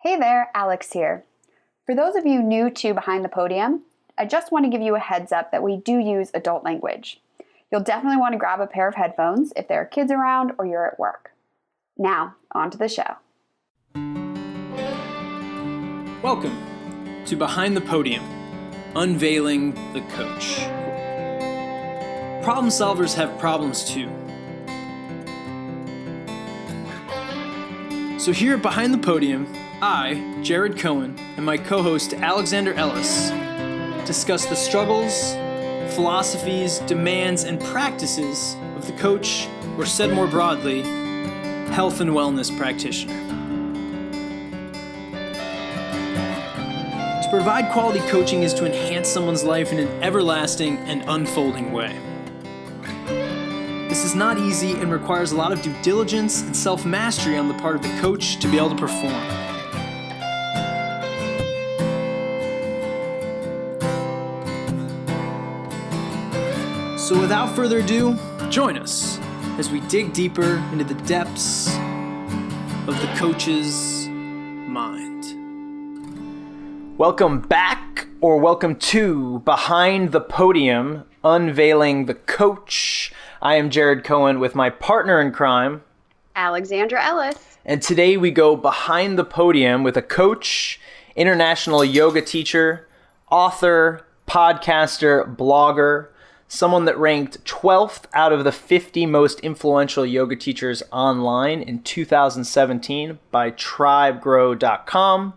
Hey there, Alex here. For those of you new to Behind the Podium, I just want to give you a heads up that we do use adult language. You'll definitely want to grab a pair of headphones if there are kids around or you're at work. Now, on to the show. Welcome to Behind the Podium, Unveiling the Coach. Problem solvers have problems too. So here at Behind the Podium, I, Jared Cohen, and my co-host Alexander Ellis discuss the struggles, philosophies, demands, and practices of the coach, or said more broadly, health and wellness practitioner. To provide quality coaching is to enhance someone's life in an everlasting and unfolding way. This is not easy and requires a lot of due diligence and self-mastery on the part of the coach to be able to perform. So without further ado, join us as we dig deeper into the depths of the coach's mind. Welcome back, or welcome to Behind the Podium, Unveiling the Coach. I am Jared Cohen with my partner in crime, Alexandra Ellis. And today we go behind the podium with a coach, international yoga teacher, author, podcaster, blogger, someone that ranked 12th out of the 50 most influential yoga teachers online in 2017 by tribegrow.com,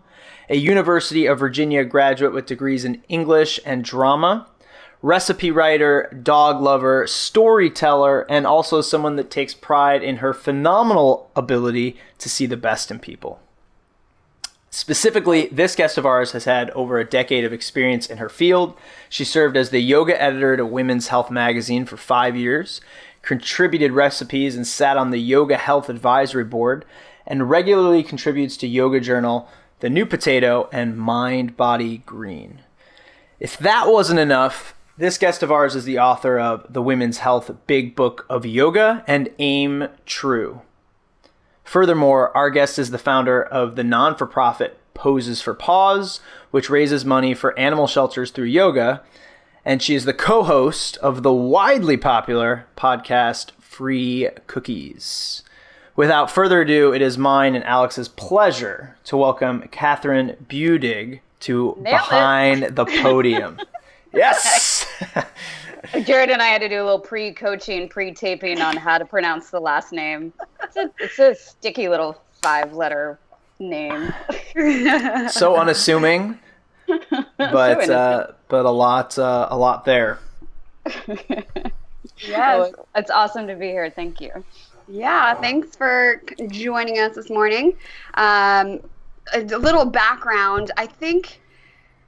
a University of Virginia graduate with degrees in English and drama, recipe writer, dog lover, storyteller, and also someone that takes pride in her phenomenal ability to see the best in people. Specifically, this guest of ours has had over a decade of experience in her field. She served as the yoga editor to Women's Health magazine for 5 years, contributed recipes and sat on the Yahoo Health Advisory Board, and regularly contributes to Yoga Journal, The New Potato, and MindBodyGreen. If that wasn't enough, this guest of ours is the author of the Women's Health Big Book of Yoga and Aim True. Furthermore, our guest is the founder of the non-for-profit Poses for Paws, which raises money for animal shelters through yoga, and she is the co-host of the widely popular podcast Free Cookies. Without further ado, it is mine and Alex's pleasure to welcome Kathryn Budig to Behind the Podium. Yes! Jared and I had to do a little pre-coaching, pre-taping on how to pronounce the last name. It's a sticky little 5-letter name. So unassuming, but a lot there. Yes, it's awesome to be here. Thank you. Yeah, thanks for joining us this morning. A little background. I think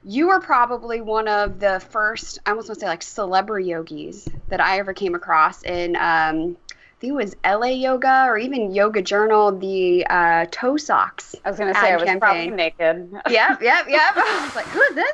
you were probably one of the first, I almost want to say like celebrity yogis that I ever came across in, I think it was LA Yoga or even Yoga Journal, the toe socks. I was going to say, I was campaign. probably naked. Yep. I was like, who is this?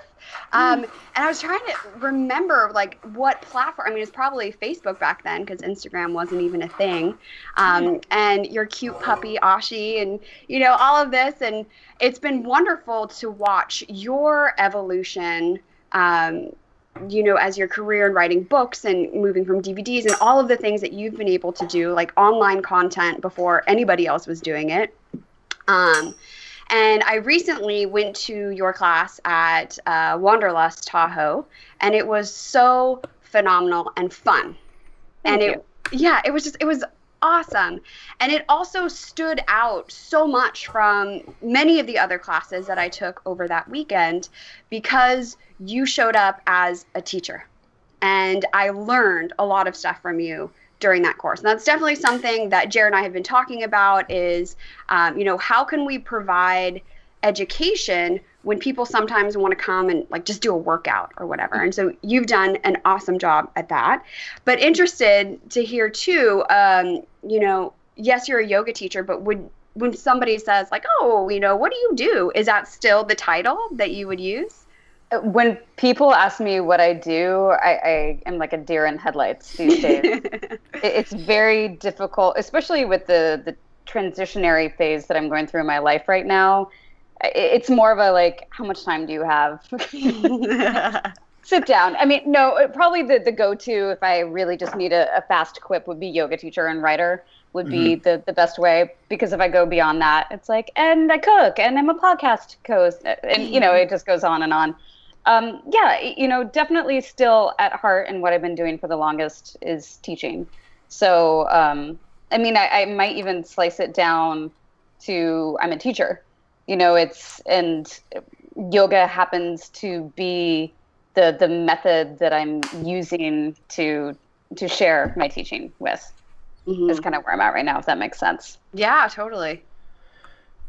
And I was trying to remember like what platform. I mean, it's probably Facebook back then because Instagram wasn't even a thing. And your cute puppy Ashi, and all of this, and it's been wonderful to watch your evolution. As your career in writing books and moving from DVDs and all of the things that you've been able to do, like online content before anybody else was doing it. And I recently went to your class at Wanderlust Tahoe, and it was so phenomenal and fun. Thank you. It was awesome. And it also stood out so much from many of the other classes that I took over that weekend because you showed up as a teacher. And I learned a lot of stuff from you during that course. And that's definitely something that Jared and I have been talking about is, how can we provide education when people sometimes want to come and like just do a workout or whatever. And so you've done an awesome job at that. But interested to hear too, yes, you're a yoga teacher, but when somebody says like, oh, what do you do? Is that still the title that you would use? When people ask me what I do, I am like a deer in headlights these days. It's very difficult, especially with the transitionary phase that I'm going through in my life right now. it's more of a like, how much time do you have? Sit down. I mean, no, probably the go-to if I really just need a fast quip would be yoga teacher and writer would be the best way, because if I go beyond that, it's like, and I cook and I'm a podcast host, and it just goes on and on. Yeah, definitely still at heart, and what I've been doing for the longest is teaching. So, I mean, I might even slice it down to I'm a teacher. And yoga happens to be the method that I'm using to share my teaching with. Is kind of where I'm at right now, if that makes sense. Yeah, totally.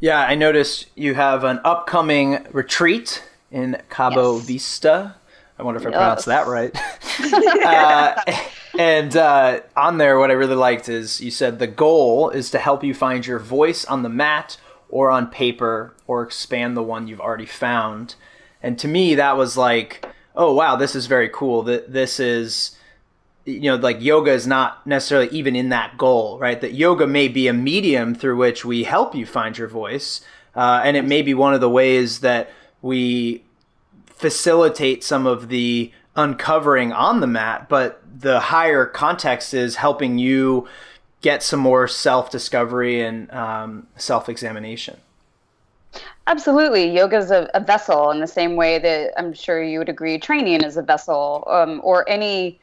Yeah, I noticed you have an upcoming retreat in Cabo Vista. I wonder if I pronounced that right. And on there, what I really liked is you said the goal is to help you find your voice on the mat or on paper, or expand the one you've already found. And to me, that was like, oh, wow, this is very cool. This is, like yoga is not necessarily even in that goal, right? That yoga may be a medium through which we help you find your voice. And it may be one of the ways that we facilitate some of the uncovering on the mat, but the higher context is helping you get some more self-discovery and self-examination. Absolutely. Yoga is a vessel in the same way that I'm sure you would agree training is a vessel, or any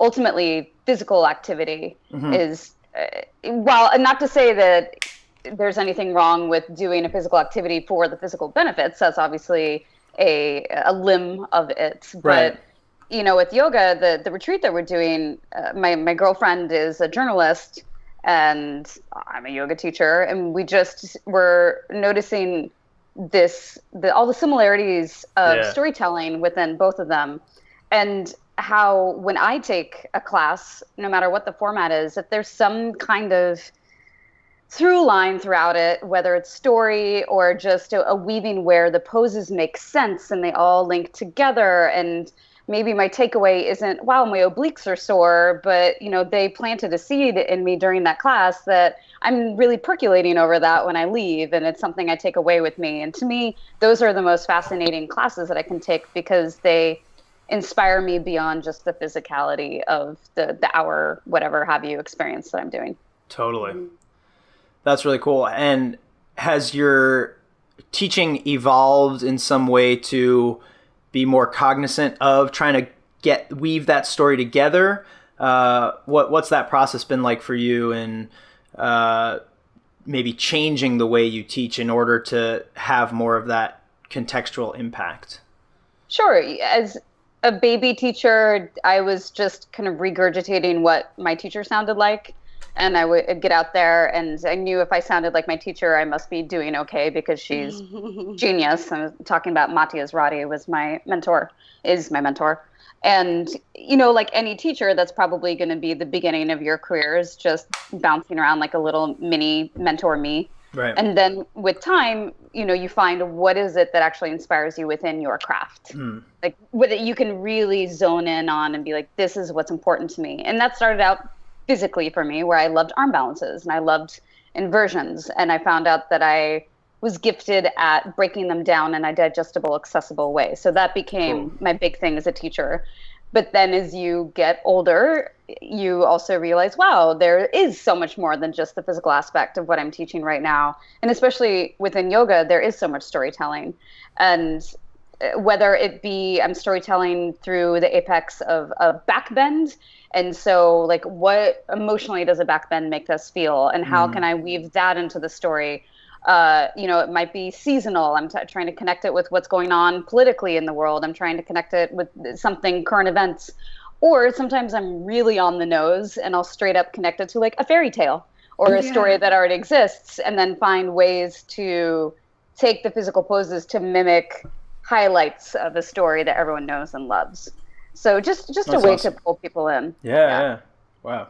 ultimately physical activity is, well, not to say that there's anything wrong with doing a physical activity for the physical benefits. That's obviously a limb of it. Right. But, with yoga, the retreat that we're doing, my girlfriend is a journalist and I'm a yoga teacher, and we just were noticing all the similarities of storytelling within both of them, and how when I take a class, no matter what the format is, if there's some kind of through line throughout it, whether it's story or just a weaving where the poses make sense and they all link together, and maybe my takeaway isn't, wow, my obliques are sore, but they planted a seed in me during that class that I'm really percolating over that when I leave, and it's something I take away with me. And to me, those are the most fascinating classes that I can take, because they inspire me beyond just the physicality of the hour, whatever have you experience that I'm doing. Totally. That's really cool. And has your teaching evolved in some way to be more cognizant of trying to weave that story together? What's that process been like for you, and maybe changing the way you teach in order to have more of that contextual impact? Sure. As a baby teacher, I was just kind of regurgitating what my teacher sounded like. And I would get out there, and I knew if I sounded like my teacher, I must be doing okay, because she's genius. I was talking about Matthias Roddy, is my mentor. And, like any teacher, that's probably going to be the beginning of your career, is just bouncing around like a little mini mentor me. Right. And then with time, you find what is it that actually inspires you within your craft. Like what you can really zone in on and be like, this is what's important to me. And that started out physically for me, where I loved arm balances and I loved inversions. And I found out that I was gifted at breaking them down in a digestible, accessible way. So that became my big thing as a teacher. But then as you get older, you also realize, wow, there is so much more than just the physical aspect of what I'm teaching right now. And especially within yoga, there is so much storytelling. And whether it be I'm storytelling through the apex of back bend. And so like, what emotionally does a back bend make us feel? And how can I weave that into the story? It might be seasonal. I'm trying to connect it with what's going on politically in the world. I'm trying to connect it with something current events. Or sometimes I'm really on the nose and I'll straight up connect it to like a fairy tale or a story that already exists, and then find ways to take the physical poses to mimic highlights of a story that everyone knows and loves. So just a way to pull people in. Yeah. Wow.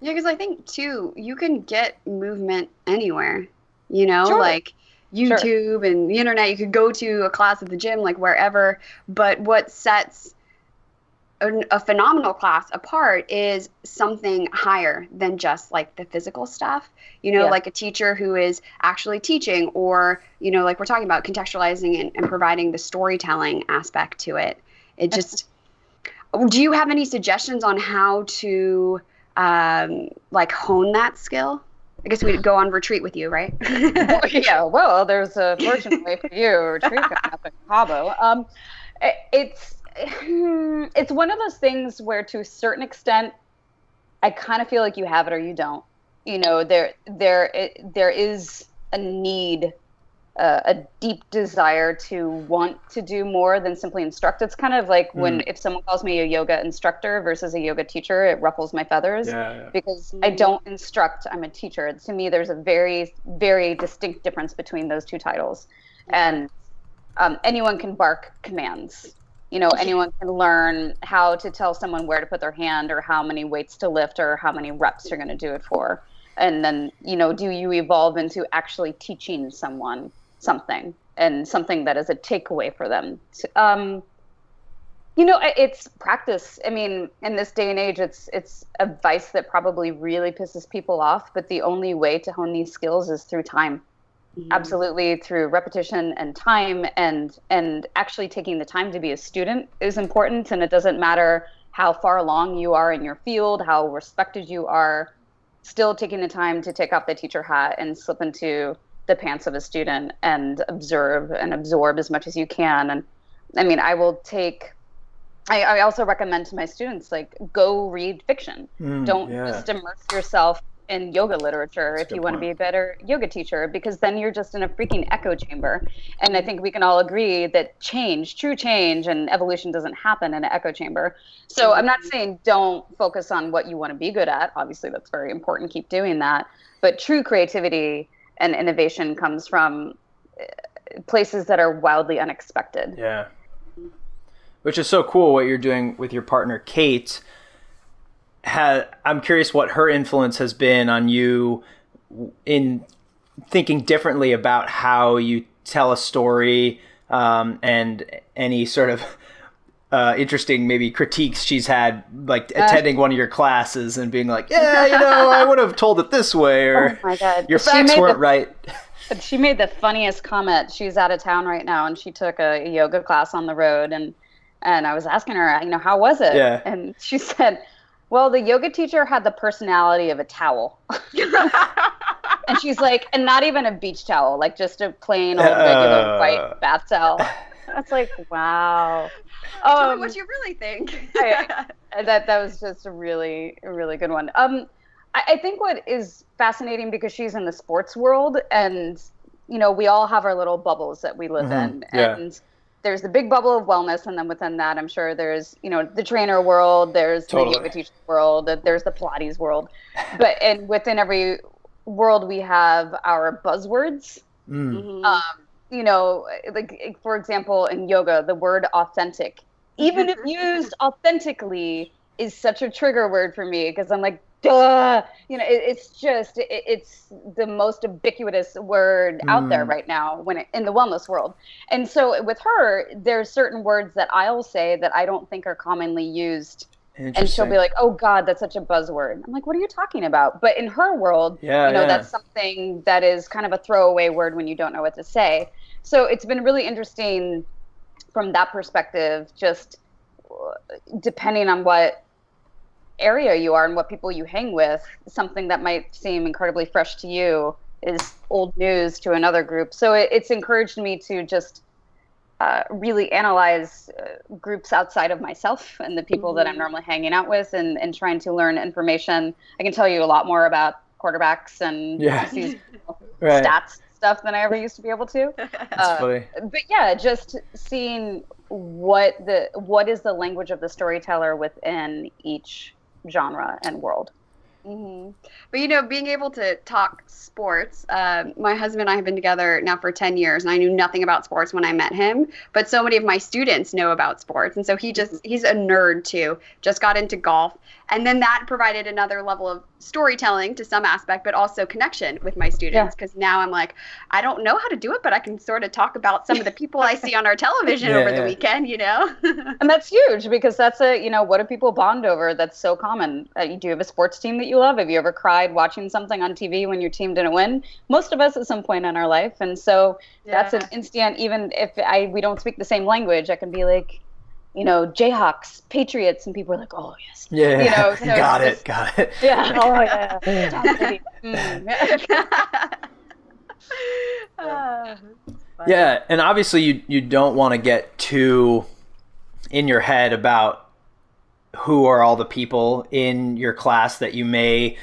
Yeah, because I think too, you can get movement anywhere, Sure. like YouTube and the internet. You could go to a class at the gym, like wherever. But what sets a phenomenal class apart is something higher than just like the physical stuff, like a teacher who is actually teaching, or, like we're talking about contextualizing and providing the storytelling aspect to it. It just, do you have any suggestions on how to like hone that skill? I guess we'd go on retreat with you, right? Yeah, well, there's a fortunately for you retreat coming up in Cabo. It's one of those things where, to a certain extent, I kind of feel like you have it or you don't. There is a need, a deep desire to want to do more than simply instruct. It's kind of like when if someone calls me a yoga instructor versus a yoga teacher, it ruffles my feathers because I don't instruct, I'm a teacher. To me, there's a very, very distinct difference between those two titles. And anyone can bark commands. Anyone can learn how to tell someone where to put their hand, or how many weights to lift, or how many reps you're going to do it for. And then, do you evolve into actually teaching someone something, and something that is a takeaway for them? It's practice. I mean, in this day and age, it's advice that probably really pisses people off, but the only way to hone these skills is through time. Absolutely, through repetition and time, and actually taking the time to be a student is important. And it doesn't matter how far along you are in your field, how respected you are, still taking the time to take off the teacher hat and slip into the pants of a student and observe and absorb as much as you can. And I mean, I also recommend to my students, like, go read fiction. Don't just immerse yourself in yoga literature if you want to be a better yoga teacher, because then you're just in a freaking echo chamber. And I think we can all agree that true change and evolution doesn't happen in an echo chamber. So I'm not saying don't focus on what you want to be good at. Obviously, that's very important. Keep doing that. But true creativity and innovation comes from places that are wildly unexpected. Yeah. Which is so cool what you're doing with your partner, Kate. I'm curious what her influence has been on you in thinking differently about how you tell a story, and any sort of interesting maybe critiques she's had, like attending one of your classes and being like, I would have told it this way, or oh my God. Your facts weren't right. She made the funniest comment. She's out of town right now, and she took a yoga class on the road, and I was asking her, how was it? Yeah. And she said, well, the yoga teacher had the personality of a towel. And she's like, and not even a beach towel, like just a plain old regular white bath towel. That's like, wow. Tell me what you really think. That was just a really, really good one. I think what is fascinating, because she's in the sports world, and, we all have our little bubbles that we live in. And there's the big bubble of wellness, and then within that, I'm sure there's, the trainer world, there's the yoga teacher world, there's the Pilates world. And within every world, we have our buzzwords. Like, for example, in yoga, the word authentic, even if used authentically, is such a trigger word for me, because I'm like, duh, it's the most ubiquitous word out there right now in the wellness world. And so with her, there's certain words that I'll say that I don't think are commonly used. And she'll be like, oh God, that's such a buzzword. I'm like, what are you talking about? But in her world, that's something that is kind of a throwaway word when you don't know what to say. So it's been really interesting from that perspective, just depending on what area you are and what people you hang with, something that might seem incredibly fresh to you is old news to another group. So it's encouraged me to just really analyze groups outside of myself and the people that I'm normally hanging out with, and trying to learn information. I can tell you a lot more about quarterbacks and stats stuff than I ever used to be able to. That's funny. But yeah, just seeing what is the language of the storyteller within each genre and world. But being able to talk sports, my husband and I have been together now for 10 years, and I knew nothing about sports when I met him, but so many of my students know about sports. And so he's a nerd too, just got into golf. And then that provided another level of storytelling to some aspect, but also connection with my students. Because now I'm like, I don't know how to do it, but I can sort of talk about some of the people I see on our television over the weekend, And that's huge, because that's what do people bond over? That's so common. Do you have a sports team that you love? Have you ever cried watching something on TV when your team didn't win? Most of us at some point in our life. And so that's an instant, even if we don't speak the same language, I can be like, Jayhawks, Patriots, and people are like, oh, yes. Yeah. So got it. Yeah. Oh, yeah. Yeah, and obviously you don't want to get too in your head about who are all the people in your class that you may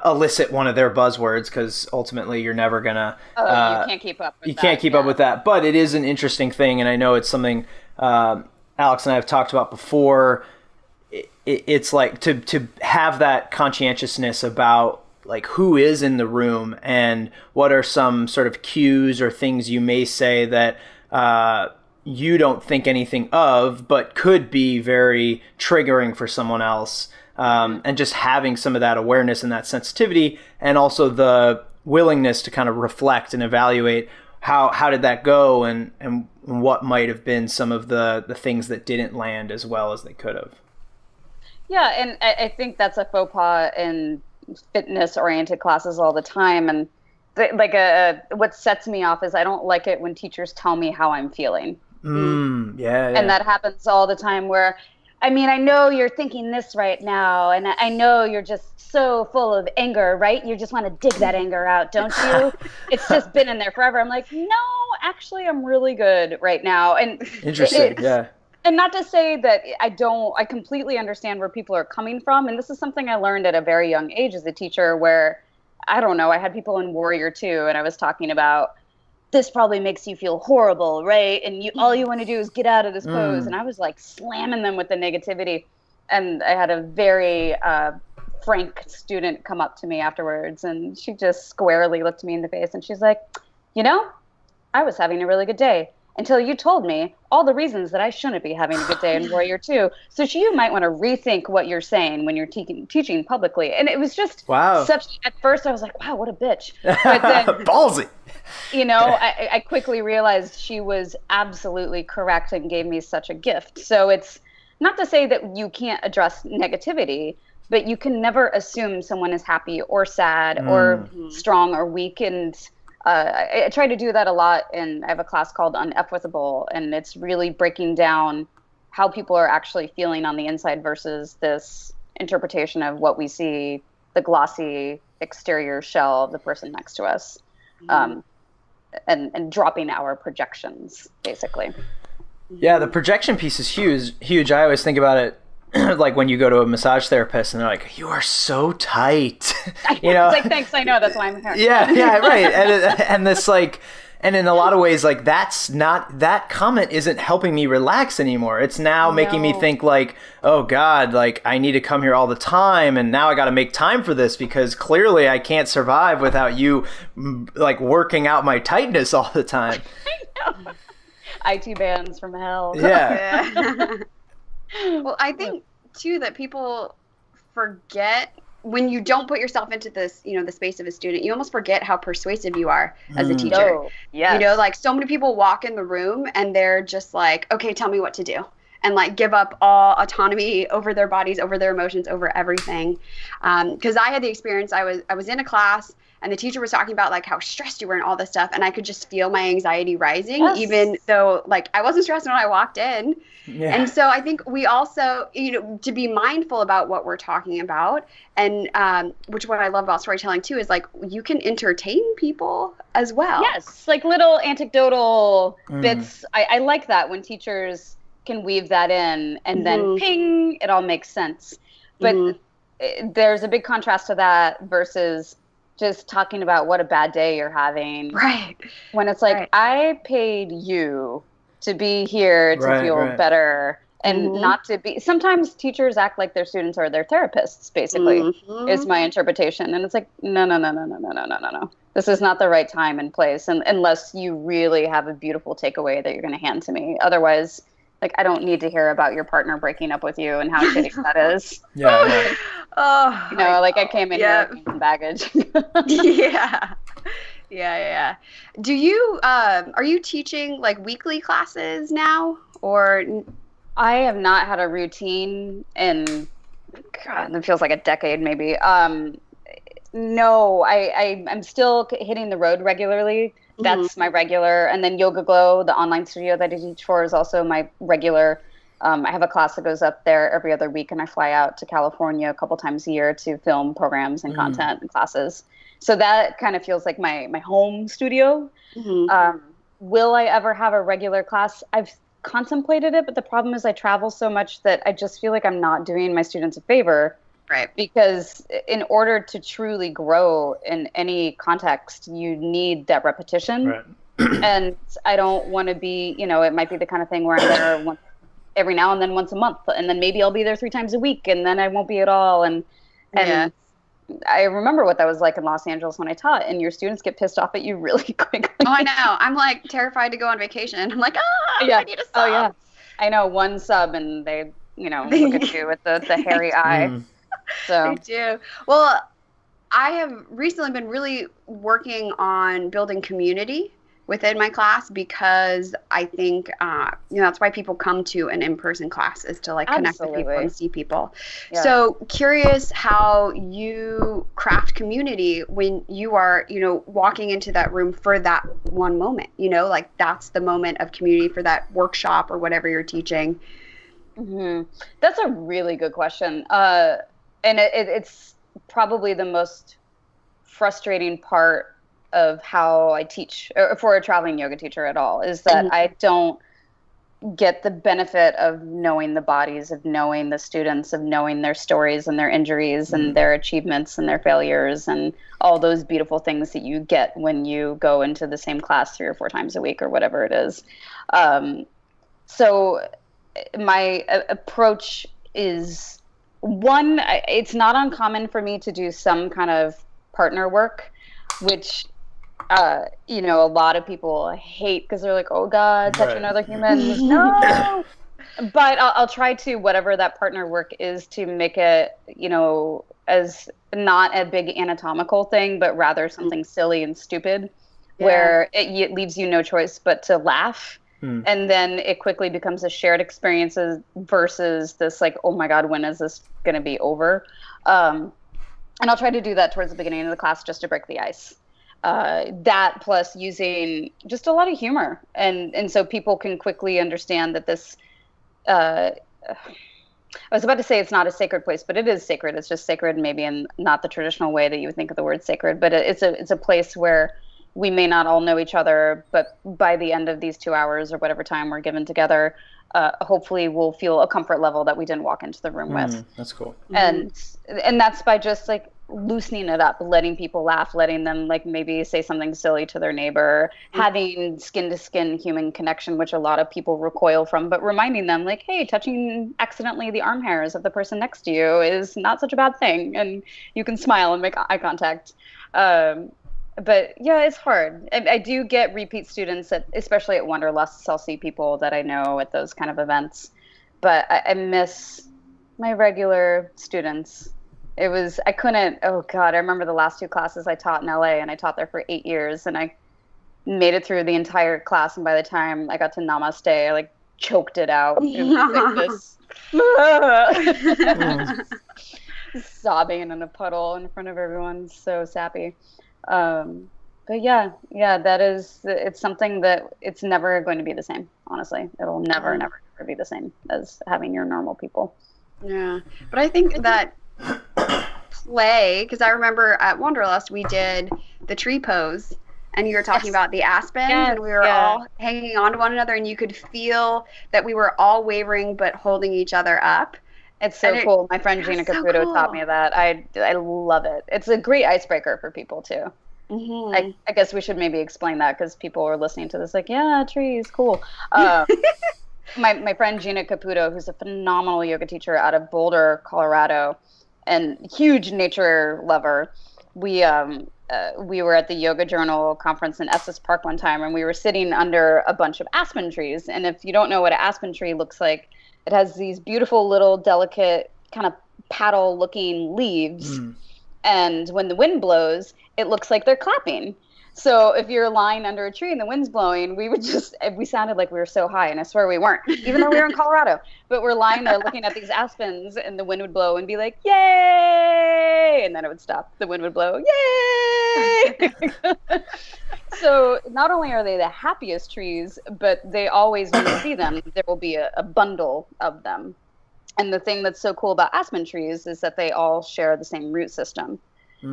elicit one of their buzzwords, because ultimately you're never gonna. You can't keep up with that. You can't keep up with that, but it is an interesting thing, and I know it's something Alex and I have talked about before. It's like to have that conscientiousness about like who is in the room and what are some sort of cues or things you may say that you don't think anything of, but could be very triggering for someone else. And just having some of that awareness and that sensitivity, and also the willingness to kind of reflect and evaluate how did that go, and what might have been some of the things that didn't land as well as they could have. Yeah, and I think that's a faux pas in fitness-oriented classes all the time. And what sets me off is I don't like it when teachers tell me how I'm feeling. Yeah. And that happens all the time where, I know you're thinking this right now, and I know you're just so full of anger, right? You just want to dig that anger out, don't you? It's just been in there forever. I'm like, no, actually, I'm really good right now. And interesting, yeah. And not to say that I completely understand where people are coming from. And this is something I learned at a very young age as a teacher, where, I don't know, I had people in Warrior 2, and I was talking about, this probably makes you feel horrible, right? And all you want to do is get out of this pose. And I was like slamming them with the negativity. And I had a very frank student come up to me afterwards, and she just squarely looked me in the face, and she's like, I was having a really good day until you told me all the reasons that I shouldn't be having a good day in Warrior 2. So you might want to rethink what you're saying when you're teaching publicly. And it was just at first I was like, wow, what a bitch. But then, ballsy. I quickly realized she was absolutely correct and gave me such a gift. So it's not to say that you can't address negativity, but you can never assume someone is happy or sad or strong or weak. And I try to do that a lot, and I have a class called Uneffable, and it's really breaking down how people are actually feeling on the inside versus this interpretation of what we see, the glossy exterior shell of the person next to us, and dropping our projections, basically. Yeah, the projection piece is huge. I always think about it like when you go to a massage therapist and they're like, you are so tight. It's like, thanks, I know, that's why I'm here. Yeah, right. And this like, and in a lot of ways, like that comment isn't helping me relax anymore. It's now making me think like, oh God, like I need to come here all the time. And now I got to make time for this, because clearly I can't survive without you like working out my tightness all the time. I know. IT bands from hell. Yeah. Well, I think too that people forget, when you don't put yourself into this, the space of a student, you almost forget how persuasive you are as a teacher. Oh, yes. Like so many people walk in the room and they're just like, okay, tell me what to do. And like give up all autonomy over their bodies, over their emotions, over everything. Because I had the experience, I was in a class and the teacher was talking about like how stressed you were and all this stuff. And I could just feel my anxiety rising, even though like I wasn't stressed when I walked in. Yeah. And so I think we also, to be mindful about what we're talking about, and which what I love about storytelling too is like you can entertain people as well. Yes, like little anecdotal bits. I like that when teachers can weave that in, and then ping, it all makes sense. But there's a big contrast to that versus just talking about what a bad day you're having. Right. When it's like, I paid you to be here to feel better, and not to be. Sometimes teachers act like their students are their therapists, basically, is my interpretation. And it's like, no. This is not the right time and place, and unless you really have a beautiful takeaway that you're going to hand to me. Otherwise, Like, I don't need to hear about your partner breaking up with you and how shitty that is. Yeah. Oh, You know, like I came in here with baggage. Yeah. Yeah. Do you, are you teaching like weekly classes now, or? I have not had a routine in, God, it feels like a decade maybe. No, I'm still hitting the road regularly. That's my regular. And then Yoga Glow, the online studio that I teach for, is also my regular. I have a class that goes up there every other week, and I fly out to California a couple times a year to film programs and content and classes. So that kind of feels like my home studio. Will I ever have a regular class? I've contemplated it, but the problem is I travel so much that I just feel like I'm not doing my students a favor. Right. Because in order to truly grow in any context, you need that repetition. Right. And I don't want to be, you know, it might be the kind of thing where I'm there every now and then once a month, and then maybe I'll be there 3 times a week, and then I won't be at all. And I remember what that was like in Los Angeles when I taught, and your students get pissed off at you really quickly. Oh, I know. I'm like terrified to go on vacation. I'm like, I need a sub. Oh, yeah. I know, one sub, and they, you know, look at you with the hairy eye. So. They do. Well, I have recently been really working on building community within my class, because I think, that's why people come to an in-person class, is to like connect with people and see people. Yeah. So curious how you craft community when you are, walking into that room for that one moment, like that's the moment of community for that workshop or whatever you're teaching. That's a really good question. And it's probably the most frustrating part of how I teach, or for a traveling yoga teacher at all, is that I don't get the benefit of knowing the bodies, of knowing the students, of knowing their stories and their injuries and their achievements and their failures and all those beautiful things that you get when you go into the same class 3 or 4 times a week or whatever it is. So my approach is, one, it's not uncommon for me to do some kind of partner work, which a lot of people hate because they're like, oh God, touch another human. No. But I'll try to, whatever that partner work is, to make it, as not a big anatomical thing, but rather something silly and stupid, where it leaves you no choice but to laugh. And then it quickly becomes a shared experience versus this like, oh my God, when is this going to be over? And I'll try to do that towards the beginning of the class just to break the ice. That plus using just a lot of humor. And so people can quickly understand that this, I was about to say it's not a sacred place, but it is sacred. It's just sacred maybe in not the traditional way that you would think of the word sacred, but it's a place where we may not all know each other, but by the end of these 2 hours or whatever time we're given together, hopefully we'll feel a comfort level that we didn't walk into the room with. That's cool. And that's by just like loosening it up, letting people laugh, letting them like maybe say something silly to their neighbor, having skin to skin human connection, which a lot of people recoil from, but reminding them like, hey, touching accidentally the arm hairs of the person next to you is not such a bad thing. And you can smile and make eye contact. But yeah, it's hard. I do get repeat students, especially at Wanderlust. I'll see people that I know at those kind of events. But I miss my regular students. I couldn't, oh God, I remember the last 2 classes I taught in LA, and I taught there for 8 years, and I made it through the entire class. And by the time I got to Namaste, I like choked it out. It was like this, sobbing in a puddle in front of everyone. So sappy. But yeah, it's something that it's never going to be the same. Honestly, it'll never be the same as having your normal people. Yeah. But I think that play, because I remember at Wanderlust, we did the tree pose, and you were talking about the aspens, and we were all hanging on to one another, and you could feel that we were all wavering, but holding each other up. It's so cool. My friend Gina Caputo taught me that. I love it. It's a great icebreaker for people too. I guess we should maybe explain that, because people are listening to this like, yeah, trees, cool. My friend Gina Caputo, who's a phenomenal yoga teacher out of Boulder, Colorado, and huge nature lover. We we were at the Yoga Journal conference in Estes Park one time, and we were sitting under a bunch of aspen trees. And if you don't know what an aspen tree looks like, it has these beautiful little delicate kind of paddle looking leaves. And when the wind blows, it looks like they're clapping. So if you're lying under a tree and the wind's blowing, we sounded like we were so high, and I swear we weren't, even though we were in Colorado. But we're lying there looking at these aspens, and the wind would blow and be like, yay! And then it would stop. The wind would blow, yay! So not only are they the happiest trees, but they always, when you see them, there will be a bundle of them. And the thing that's so cool about aspen trees is that they all share the same root system.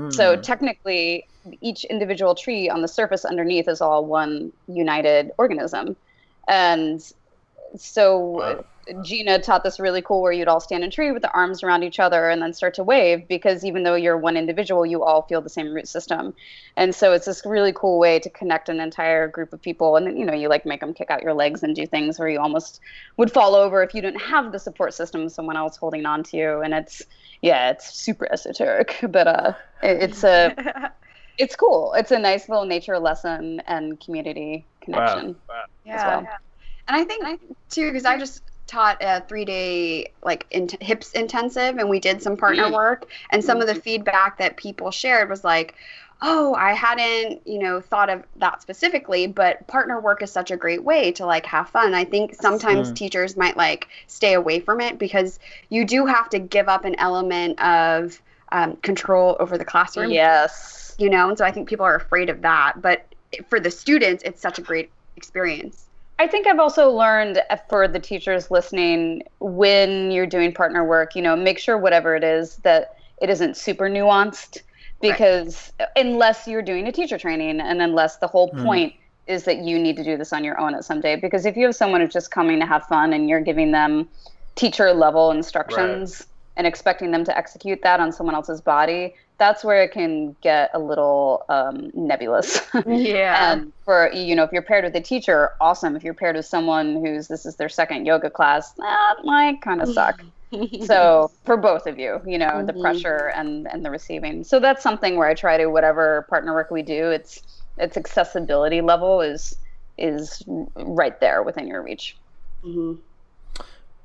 So technically, each individual tree on the surface underneath is all one united organism. And so Gina taught this really cool where you'd all stand in a tree with the arms around each other and then start to wave, because even though you're one individual, you all feel the same root system. And so it's this really cool way to connect an entire group of people. And then, you like make them kick out your legs and do things where you almost would fall over if you didn't have the support system of someone else holding on to you. And it's super esoteric, but it's cool. It's a nice little nature lesson and community connection. Wow. Yeah. As well. And I think too, because I just taught a 3-day hips intensive, and we did some partner work, and some of the feedback that people shared was like, oh, I hadn't, thought of that specifically, but partner work is such a great way to have fun. I think sometimes teachers might stay away from it because you do have to give up an element of control over the classroom. Yes. And so I think people are afraid of that. But for the students, it's such a great experience. I think I've also learned for the teachers listening, when you're doing partner work, make sure whatever it is that it isn't super nuanced. Because unless you're doing a teacher training, and unless the whole point is that you need to do this on your own at some day. Because if you have someone who's just coming to have fun and you're giving them teacher level instructions and expecting them to execute that on someone else's body, that's where it can get a little nebulous. Yeah. And for, if you're paired with a teacher, awesome. If you're paired with someone this is their second yoga class, that might kind of suck. So for both of you, the pressure and the receiving. So that's something where I try to, whatever partner work we do, its accessibility level is right there within your reach. Mm-hmm.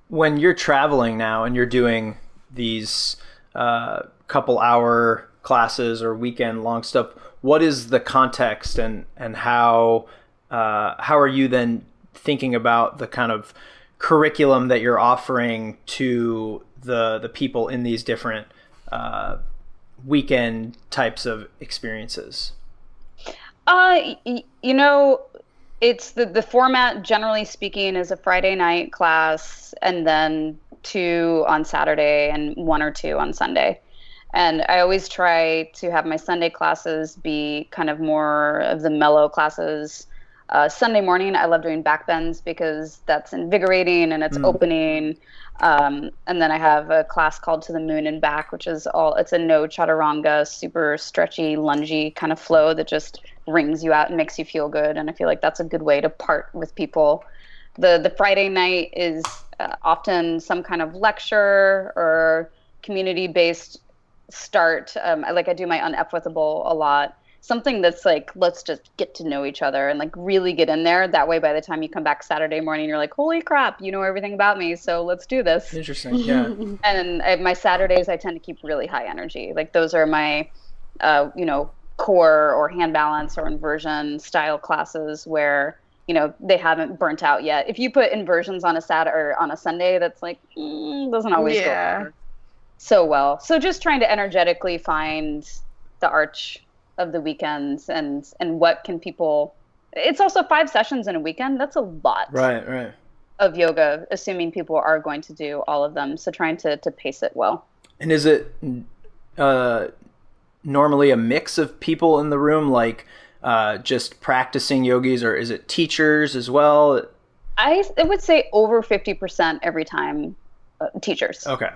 When you're traveling now and you're doing these couple hour classes or weekend long stuff, what is the context and how are you then thinking about the kind of curriculum that you're offering to the people in these different weekend types of experiences? It's the format, generally speaking, is a Friday night class and then 2 on Saturday and 1 or 2 on Sunday. And I always try to have my Sunday classes be kind of more of the mellow classes. Sunday morning, I love doing back bends because that's invigorating and it's opening. And then I have a class called To the Moon and Back, which is it's a no chaturanga, super stretchy, lungy kind of flow that just wrings you out and makes you feel good. And I feel like that's a good way to part with people. The Friday night is often some kind of lecture or community-based start. I do my Uneffwithable a lot. Something that's let's just get to know each other and really get in there. That way, by the time you come back Saturday morning, you're like, holy crap, you know everything about me. So let's do this. Interesting. Yeah. And my Saturdays, I tend to keep really high energy. Those are my, core or hand balance or inversion style classes where, they haven't burnt out yet. If you put inversions on a Saturday or on a Sunday, that's doesn't always go over so well. So just trying to energetically find the arch of the weekends and what can people, it's also 5 sessions in a weekend. That's a lot right of yoga, assuming people are going to do all of them. So trying to pace it well. And is it normally a mix of people in the room, just practicing yogis, or is it teachers as well? I would say over 50% every time teachers. Okay.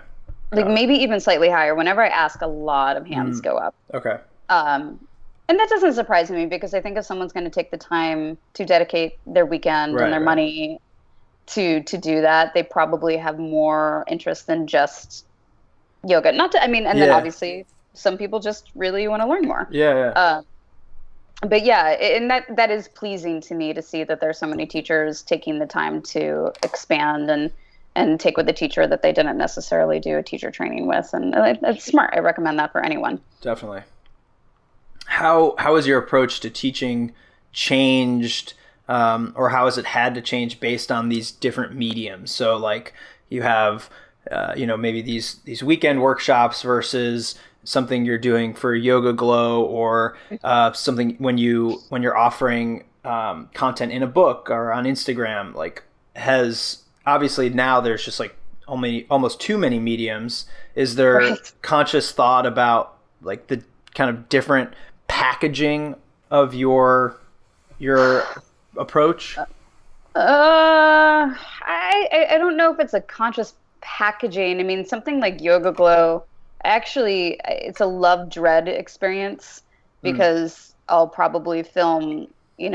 Maybe even slightly higher. Whenever I ask, a lot of hands go up. Okay. And that doesn't surprise me because I think if someone's going to take the time to dedicate their weekend and their money to do that, they probably have more interest than just yoga. Then obviously some people just really want to learn more. Yeah. But yeah, and that is pleasing to me to see that there's so many teachers taking the time to expand and take with a teacher that they didn't necessarily do a teacher training with. And it's smart. I recommend that for anyone. Definitely. How has your approach to teaching changed, or how has it had to change based on these different mediums? So like you have, maybe these weekend workshops versus something you're doing for Yoga Glow, or something when you're offering content in a book or on Instagram. Like, has obviously now there's just like almost too many mediums. Is there conscious thought about like the kind of different packaging of your approach? I don't know if it's a conscious packaging. I mean, something like Yoga Glow, actually, it's a love dread experience, because I'll probably film, 20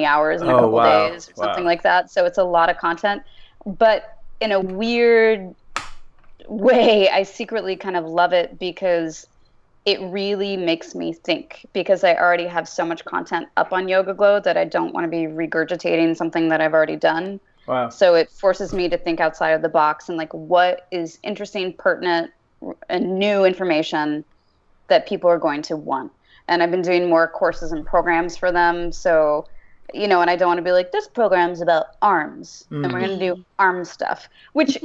hours in a couple days or something like that. So it's a lot of content, but in a weird way, I secretly kind of love it because it really makes me think, because I already have so much content up on Yoga Glow that I don't want to be regurgitating something that I've already done. Wow. So it forces me to think outside of the box and like, what is interesting, pertinent, and new information that people are going to want. And I've been doing more courses and programs for them. So, and I don't want to be like, this program's about arms and we're going to do arm stuff, which,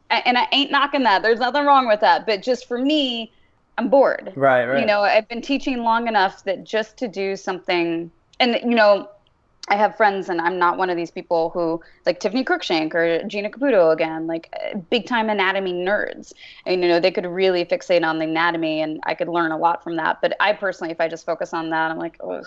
and I ain't knocking that. There's nothing wrong with that. But just for me, I'm bored. Right. I've been teaching long enough that just to do something, and, I have friends, and I'm not one of these people who, like Tiffany Cruikshank or Gina Caputo again, like big time anatomy nerds. And, they could really fixate on the anatomy, and I could learn a lot from that. But I personally, if I just focus on that, I'm like, ugh,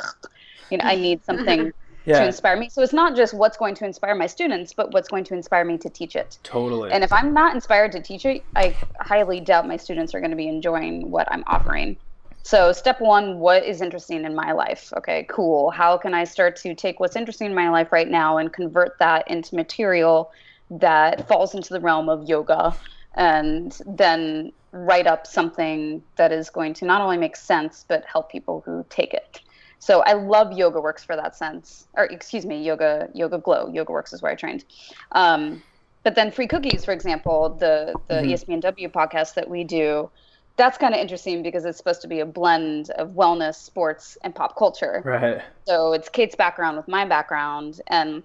I need something to inspire me. So it's not just what's going to inspire my students, but what's going to inspire me to teach it. Totally. And if I'm not inspired to teach it, I highly doubt my students are going to be enjoying what I'm offering. So step one, what is interesting in my life? Okay, cool. How can I start to take what's interesting in my life right now and convert that into material that falls into the realm of yoga, and then write up something that is going to not only make sense, but help people who take it. So I love YogaWorks for that sense, or excuse me, Yoga Glow. YogaWorks is where I trained. But then Free Cookies, for example, the ESPNW podcast that we do, that's kind of interesting because it's supposed to be a blend of wellness, sports, and pop culture. Right. So it's Kate's background with my background, and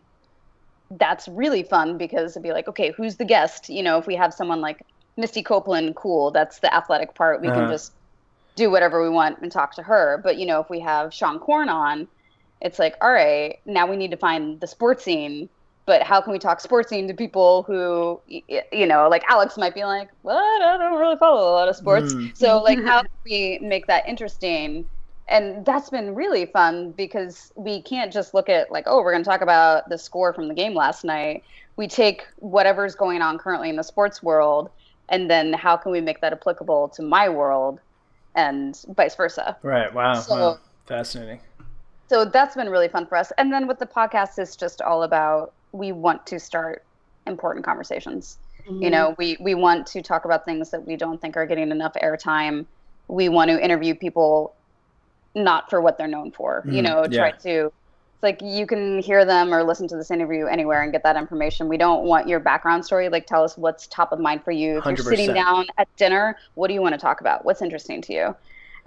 that's really fun because it'd be like, okay, who's the guest? If we have someone like Misty Copeland, cool, that's the athletic part. We can just do whatever we want and talk to her. But, if we have Sean Korn on, it's like, all right, now we need to find the sports scene. But how can we talk sports scene to people who, like Alex might be like, what? I don't really follow a lot of sports. So like, how can we make that interesting? And that's been really fun because we can't just look at like, oh, we're going to talk about the score from the game last night. We take whatever's going on currently in the sports world, and then how can we make that applicable to my world and vice versa. Right. Wow. Wow. Fascinating. So that's been really fun for us. And then with the podcast, it's just all about, we want to start important conversations. We want to talk about things that we don't think are getting enough airtime. We want to interview people not for what they're known for, try to, it's like you can hear them or listen to this interview anywhere and get that information. We don't want your background story. Like, tell us what's top of mind for you. If 100%. You're sitting down at dinner, what do you want to talk about? What's interesting to you?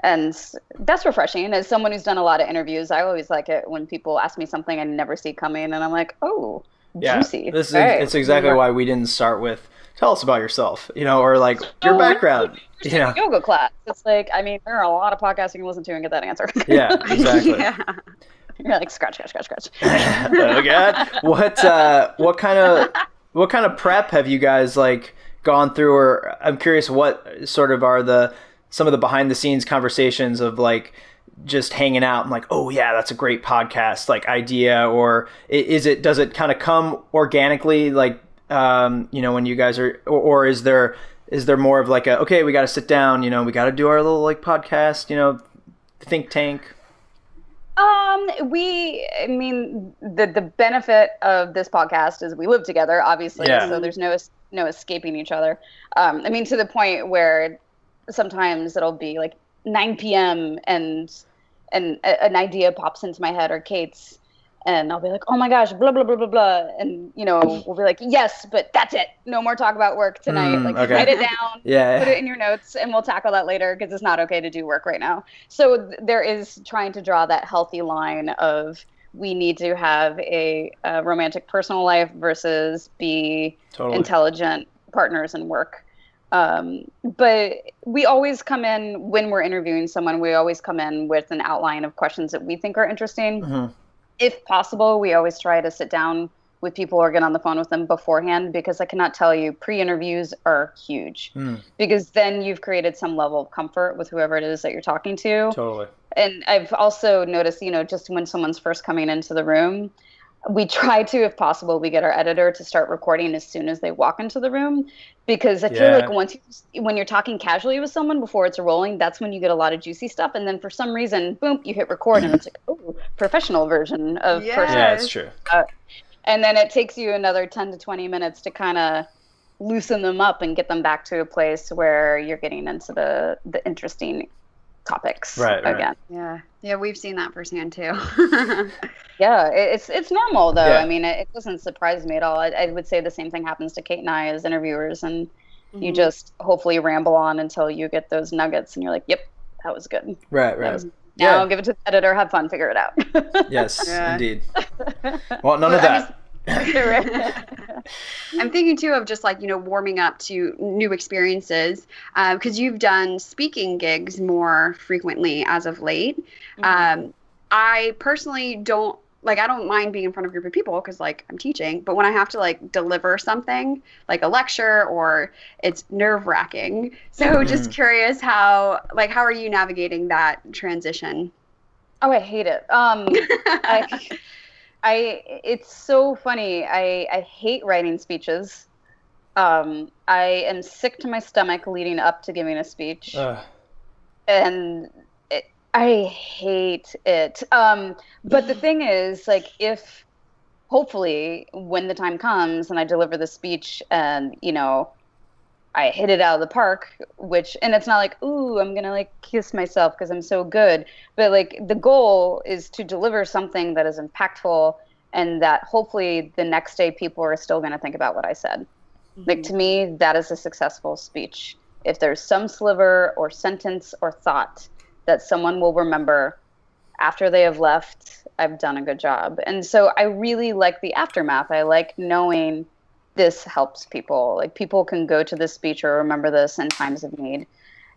And that's refreshing. As someone who's done a lot of interviews, I always like it when people ask me something I never see coming, and I'm like, oh, juicy. It's exactly why we didn't start with, tell us about yourself, or like your background. Yoga class. It's like, I mean, there are a lot of podcasts you can listen to and get that answer. Yeah, exactly. You're like, scratch. Oh God. What kind of prep have you guys like gone through, or I'm curious what sort of are some of the behind the scenes conversations of like just hanging out and like, oh yeah, that's a great podcast like idea, or does it kind of come organically, like when you guys are, or is there more of like okay, we got to sit down, we got to do our little like podcast, think tank? The benefit of this podcast is we live together, obviously, so there's no escaping each other. To the point where sometimes it'll be like 9 p.m. and an idea pops into my head, or Kate's, and I'll be like, oh my gosh, blah, blah, blah, blah, blah. And, we'll be like, yes, but that's it. No more talk about work tonight. Write it down, put it in your notes, and we'll tackle that later, because it's not okay to do work right now. So there is trying to draw that healthy line of, we need to have a romantic personal life versus be intelligent partners in work. But we always come in, when we're interviewing someone, we always come in with an outline of questions that we think are interesting. Mm-hmm. If possible, we always try to sit down with people or get on the phone with them beforehand, because I cannot tell you, pre-interviews are huge. Because then you've created some level of comfort with whoever it is that you're talking to. Totally. And I've also noticed, just when someone's first coming into the room, we try to, if possible, we get our editor to start recording as soon as they walk into the room, because I feel like when you're talking casually with someone before it's rolling, that's when you get a lot of juicy stuff. And then for some reason, boom, you hit record and it's like, oh, professional version of person. Yeah, it's true. And then it takes you another 10 to 20 minutes to kind of loosen them up and get them back to a place where you're getting into the interesting topics again. Yeah, we've seen that firsthand too. Yeah, it's normal though. I mean, it doesn't surprise me at all. I would say the same thing happens to Kate and I as interviewers, and you just hopefully ramble on until you get those nuggets and you're like, yep, that was good. Right. Now give it to the editor, have fun, figure it out. Yes, indeed. Well, none of that. I'm thinking too of just warming up to new experiences, because you've done speaking gigs more frequently as of late. I personally don't mind being in front of a group of people, because I'm teaching, but when I have to deliver something like a lecture, or it's nerve-wracking. So just curious how are you navigating that transition? Oh, I hate it. It's so funny. I hate writing speeches. I am sick to my stomach leading up to giving a speech. And I hate it. But the thing is, if hopefully when the time comes and I deliver the speech and, I hit it out of the park, and it's not ooh, I'm going to kiss myself because I'm so good. But the goal is to deliver something that is impactful, and that hopefully the next day people are still going to think about what I said. To me, that is a successful speech. If there's some sliver or sentence or thought that someone will remember after they have left, I've done a good job. And so I really like the aftermath. I like knowing this helps people. People can go to this speech or remember this in times of need.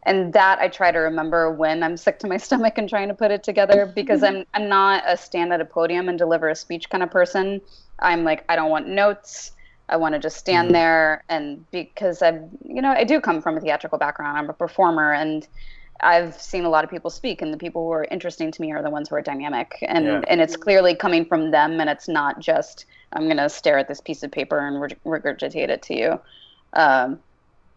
And that I try to remember when I'm sick to my stomach and trying to put it together, because I'm not a stand at a podium and deliver a speech kind of person. I'm I don't want notes. I want to just stand there. And because I do come from a theatrical background, I'm a performer, and I've seen a lot of people speak, and the people who are interesting to me are the ones who are dynamic, and it's clearly coming from them, and it's not just I'm going to stare at this piece of paper and regurgitate it to you.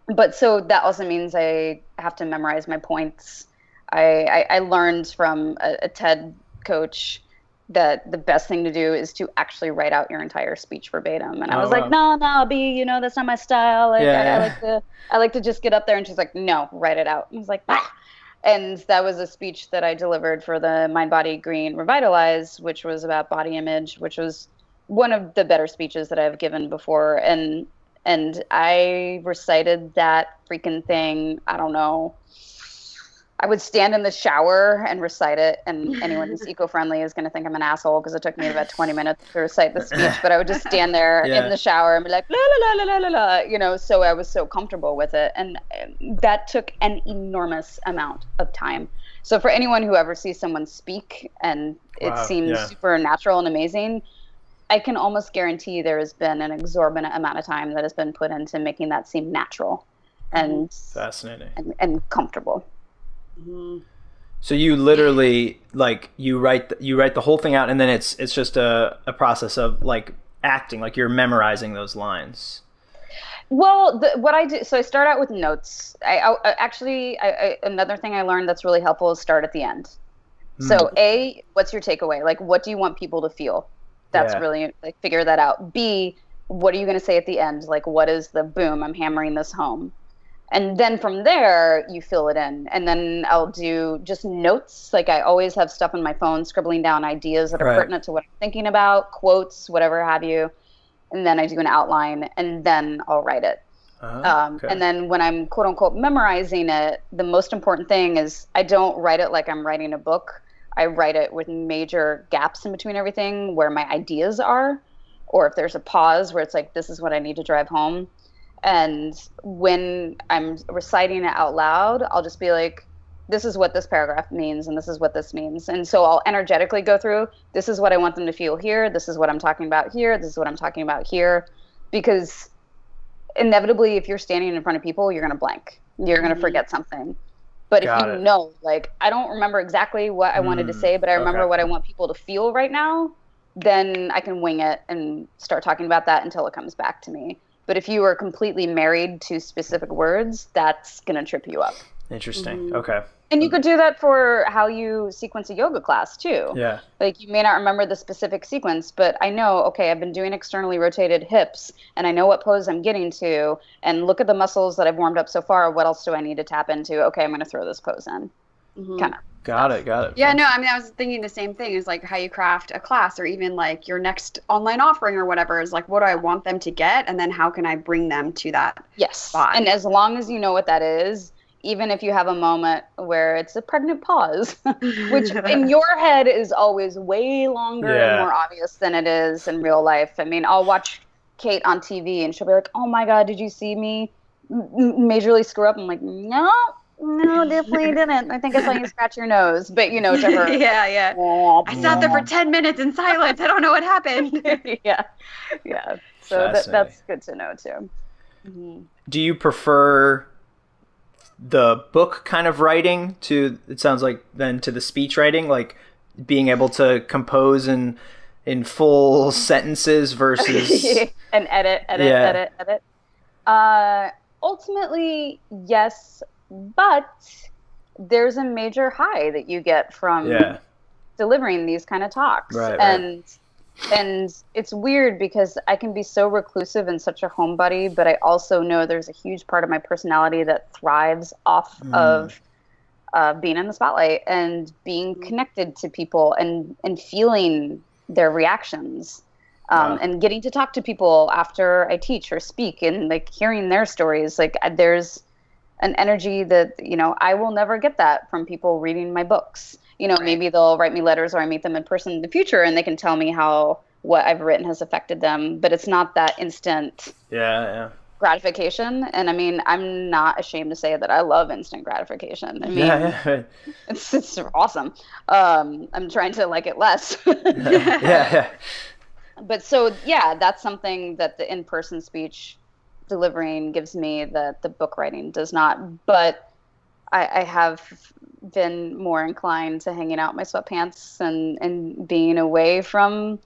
But so that also means I have to memorize my points. I learned from a TED coach that the best thing to do is to actually write out your entire speech verbatim. And I was no, B, that's not my style. I like to just get up there, and she's like, no, write it out. And I was like, ah. And that was a speech that I delivered for the MindBodyGreen Revitalize, which was about body image, which was one of the better speeches that I've given before. And I recited that freaking thing, I don't know. I would stand in the shower and recite it, and anyone who's eco-friendly is going to think I'm an asshole because it took me about 20 minutes to recite the speech, but I would just stand there in the shower and be like, la, la, la, la, la, la, la, so I was so comfortable with it. And that took an enormous amount of time. So for anyone who ever sees someone speak and it seems super natural and amazing, I can almost guarantee there has been an exorbitant amount of time that has been put into making that seem natural and fascinating and comfortable. Mm-hmm. So you literally you write the whole thing out, and then it's just a process of acting, you're memorizing those lines. Well, what I do, so I start out with notes. I another thing I learned that's really helpful is start at the end. So A, what's your takeaway? What do you want people to feel? That's really figure that out. B, what are you going to say at the end? What is the boom? I'm hammering this home. And then from there, you fill it in. And then I'll do just notes. Like I always have stuff on my phone, scribbling down ideas that are pertinent to what I'm thinking about, quotes, whatever have you. And then I do an outline, and then I'll write it. And then when I'm quote unquote memorizing it, the most important thing is I don't write it like I'm writing a book. I write it with major gaps in between everything where my ideas are, or if there's a pause where it's like, this is what I need to drive home. And when I'm reciting it out loud, I'll just be like, this is what this paragraph means, and this is what this means. And so I'll energetically go through, this is what I want them to feel here. This is what I'm talking about here. This is what I'm talking about here. Because inevitably, if you're standing in front of people, you're going to blank. You're going to forget something. But if you know, like, I don't remember exactly what I wanted to say, but I remember what I want people to feel right now, then I can wing it and start talking about that until it comes back to me. But if you are completely married to specific words, that's going to trip you up. Interesting. Okay. And you could do that for how you sequence a yoga class too. Yeah. Like you may not remember the specific sequence, but I know, okay, I've been doing externally rotated hips and I know what pose I'm getting to, and look at the muscles that I've warmed up so far. What else do I need to tap into? Okay, I'm going to throw this pose in. Kind of. Got it. Yeah, no, I mean, I was thinking the same thing is like how you craft a class, or even like your next online offering or whatever is like, what do I want them to get? And then how can I bring them to that spot? And as long as you know what that is, even if you have a moment where it's a pregnant pause, which in your head is always way longer and more obvious than it is in real life. I mean, I'll watch Kate on TV and she'll be like, oh my God, did you see me majorly screw up? I'm like, no, definitely didn't. I think I saw you scratch your nose. But, to her. Yeah. I sat there for 10 minutes in silence. I don't know what happened. Yeah. So that's good to know, too. Do you prefer the book kind of writing to, it sounds like, then to the speech writing, like being able to compose in full sentences versus and edit. Ultimately, yes, but there's a major high that you get from delivering these kind of talks. Right. And it's weird because I can be so reclusive and such a homebody, but I also know there's a huge part of my personality that thrives off of being in the spotlight and being connected to people and feeling their reactions. And getting to talk to people after I teach or speak and like hearing their stories. Like there's an energy that, I will never get that from people reading my books. Maybe they'll write me letters or I meet them in person in the future and they can tell me how what I've written has affected them, but it's not that instant gratification. And I mean, I'm not ashamed to say that I love instant gratification. I mean, it's awesome. I'm trying to like it less. But so, that's something that the in-person speech delivering gives me that the book writing does not. But I have been more inclined to hanging out in my sweatpants and being away from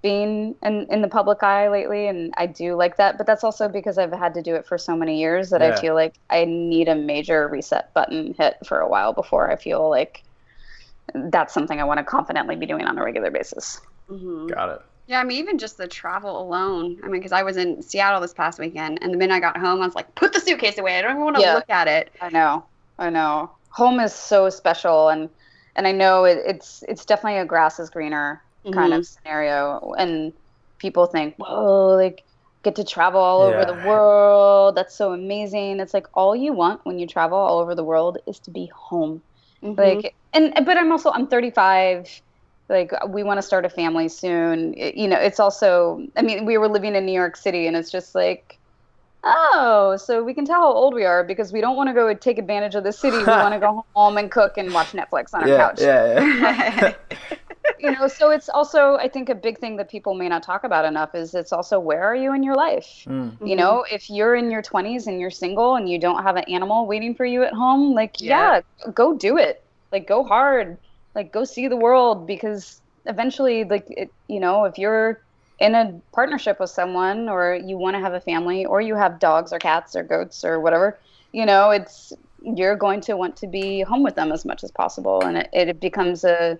being in the public eye lately. And I do like that. But that's also because I've had to do it for so many years that I feel like I need a major reset button hit for a while before I feel like that's something I want to confidently be doing on a regular basis. Got it. Yeah, I mean, even just the travel alone. I mean, because I was in Seattle this past weekend, and the minute I got home, I was like, put the suitcase away. I don't even want to look at it. I know. Home is so special, and I know it's definitely a grass is greener kind of scenario. And people think, whoa, like, get to travel all over the world. That's so amazing. It's like all you want when you travel all over the world is to be home. Like, but I'm 35. Like, we want to start a family soon. It's also, I mean, we were living in New York City and it's just like, oh, so we can tell how old we are because we don't want to go take advantage of the city. We want to go home and cook and watch Netflix on our couch. So it's also, I think a big thing that people may not talk about enough is it's also, where are you in your life? If you're in your 20s and you're single and you don't have an animal waiting for you at home, like, go do it. Like, go hard. Like, go see the world, because eventually, like, if you're in a partnership with someone or you want to have a family or you have dogs or cats or goats or whatever, you're going to want to be home with them as much as possible. And it becomes a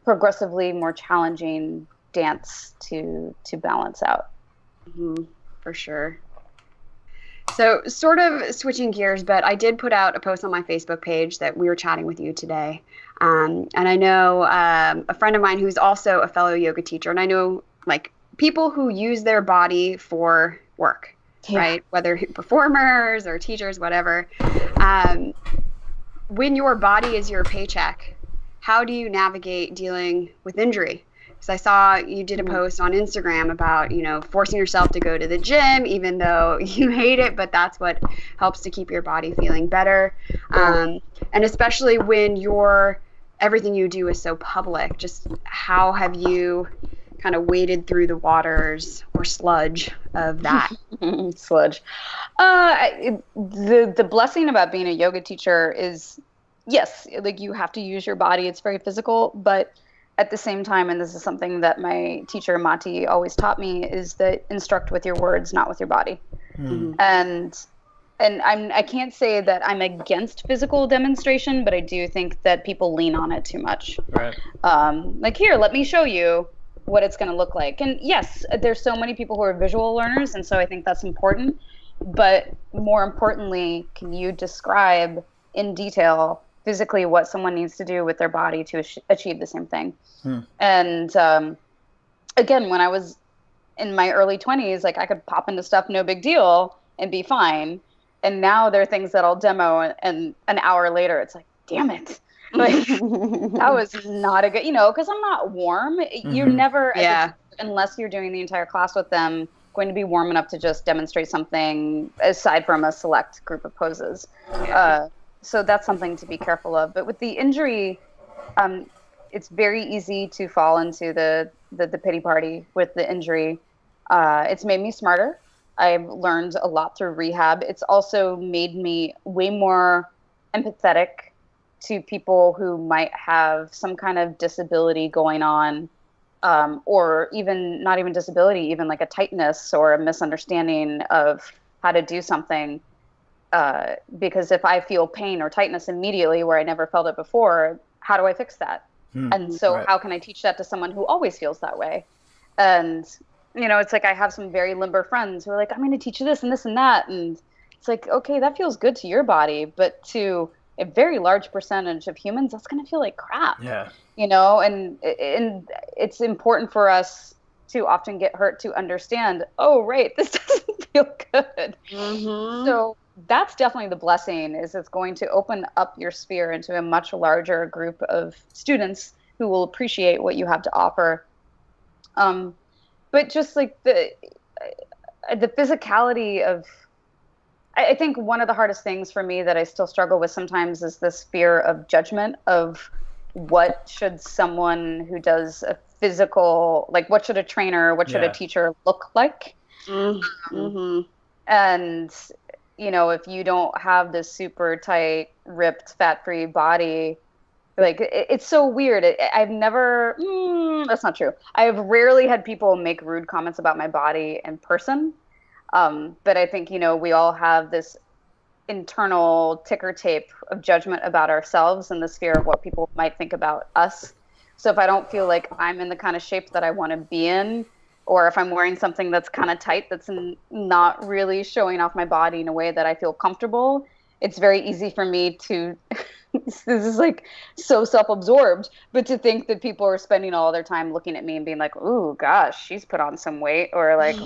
progressively more challenging dance to balance out. For sure. So sort of switching gears, but I did put out a post on my Facebook page that we were chatting with you today. And I know a friend of mine who's also a fellow yoga teacher, and I know like people who use their body for work, right? Whether performers or teachers, whatever. When your body is your paycheck, how do you navigate dealing with injury? Because I saw you did a post on Instagram about, forcing yourself to go to the gym, even though you hate it, but that's what helps to keep your body feeling better. And especially when everything you do is so public, just how have you kind of waded through the waters or sludge of that? Sludge. The blessing about being a yoga teacher is, yes, like you have to use your body. It's very physical, but at the same time, and this is something that my teacher Mati always taught me, is that instruct with your words, not with your body. Mm-hmm. And I can't say that I'm against physical demonstration, but I do think that people lean on it too much. Right. Like, here, let me show you what it's going to look like. And yes, there's so many people who are visual learners, and so I think that's important. But more importantly, can you describe in detail physically what someone needs to do with their body to achieve the same thing? And again, when I was in my early 20s, like I could pop into stuff, no big deal, and be fine. And now there are things that I'll demo, and an hour later, it's like, damn it. Like, that was not a good, because I'm not warm. You're never, unless you're doing the entire class with them, going to be warm enough to just demonstrate something aside from a select group of poses. So that's something to be careful of. But with the injury, it's very easy to fall into the pity party with the injury. It's made me smarter. I've learned a lot through rehab. It's also made me way more empathetic to people who might have some kind of disability going on, or even not even disability, even like a tightness or a misunderstanding of how to do something. Because if I feel pain or tightness immediately where I never felt it before, how do I fix that? And so how can I teach that to someone who always feels that way? And, it's like I have some very limber friends who are like, I'm going to teach you this and this and that. And it's like, okay, that feels good to your body, but to a very large percentage of humans, that's going to feel like crap. Yeah. And it's important for us to often get hurt to understand, oh, right, this doesn't feel good. Mm-hmm. So that's definitely the blessing, is it's going to open up your sphere into a much larger group of students who will appreciate what you have to offer. But just like the physicality of, I think one of the hardest things for me that I still struggle with sometimes is this fear of judgment of what should someone who does a physical, like what should a trainer, what should a teacher look like? Mm-hmm. And, if you don't have this super tight, ripped, fat-free body, like it's so weird. I've never, that's not true. I've rarely had people make rude comments about my body in person. But I think, we all have this internal ticker tape of judgment about ourselves and the sphere of what people might think about us. So if I don't feel like I'm in the kind of shape that I want to be in, or if I'm wearing something that's kind of tight, that's not really showing off my body in a way that I feel comfortable, it's very easy for me to, this is like so self-absorbed, but to think that people are spending all their time looking at me and being like, ooh, gosh, she's put on some weight, or like,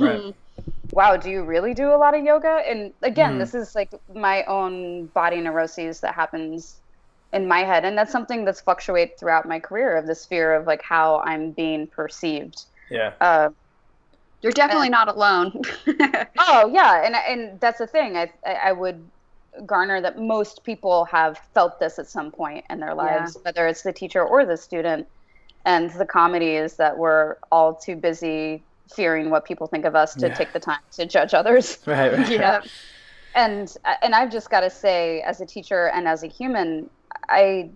wow, do you really do a lot of yoga? And again, this is like my own body neuroses that happens in my head. And that's something that's fluctuated throughout my career, of this fear of like how I'm being perceived. Yeah. You're definitely not alone. Oh yeah. And that's the thing. I would garner that most people have felt this at some point in their lives, whether it's the teacher or the student. And the comedy is that we're all too busy fearing what people think of us to take the time to judge others. Right. Yeah. And I've just got to say, as a teacher and as a human, I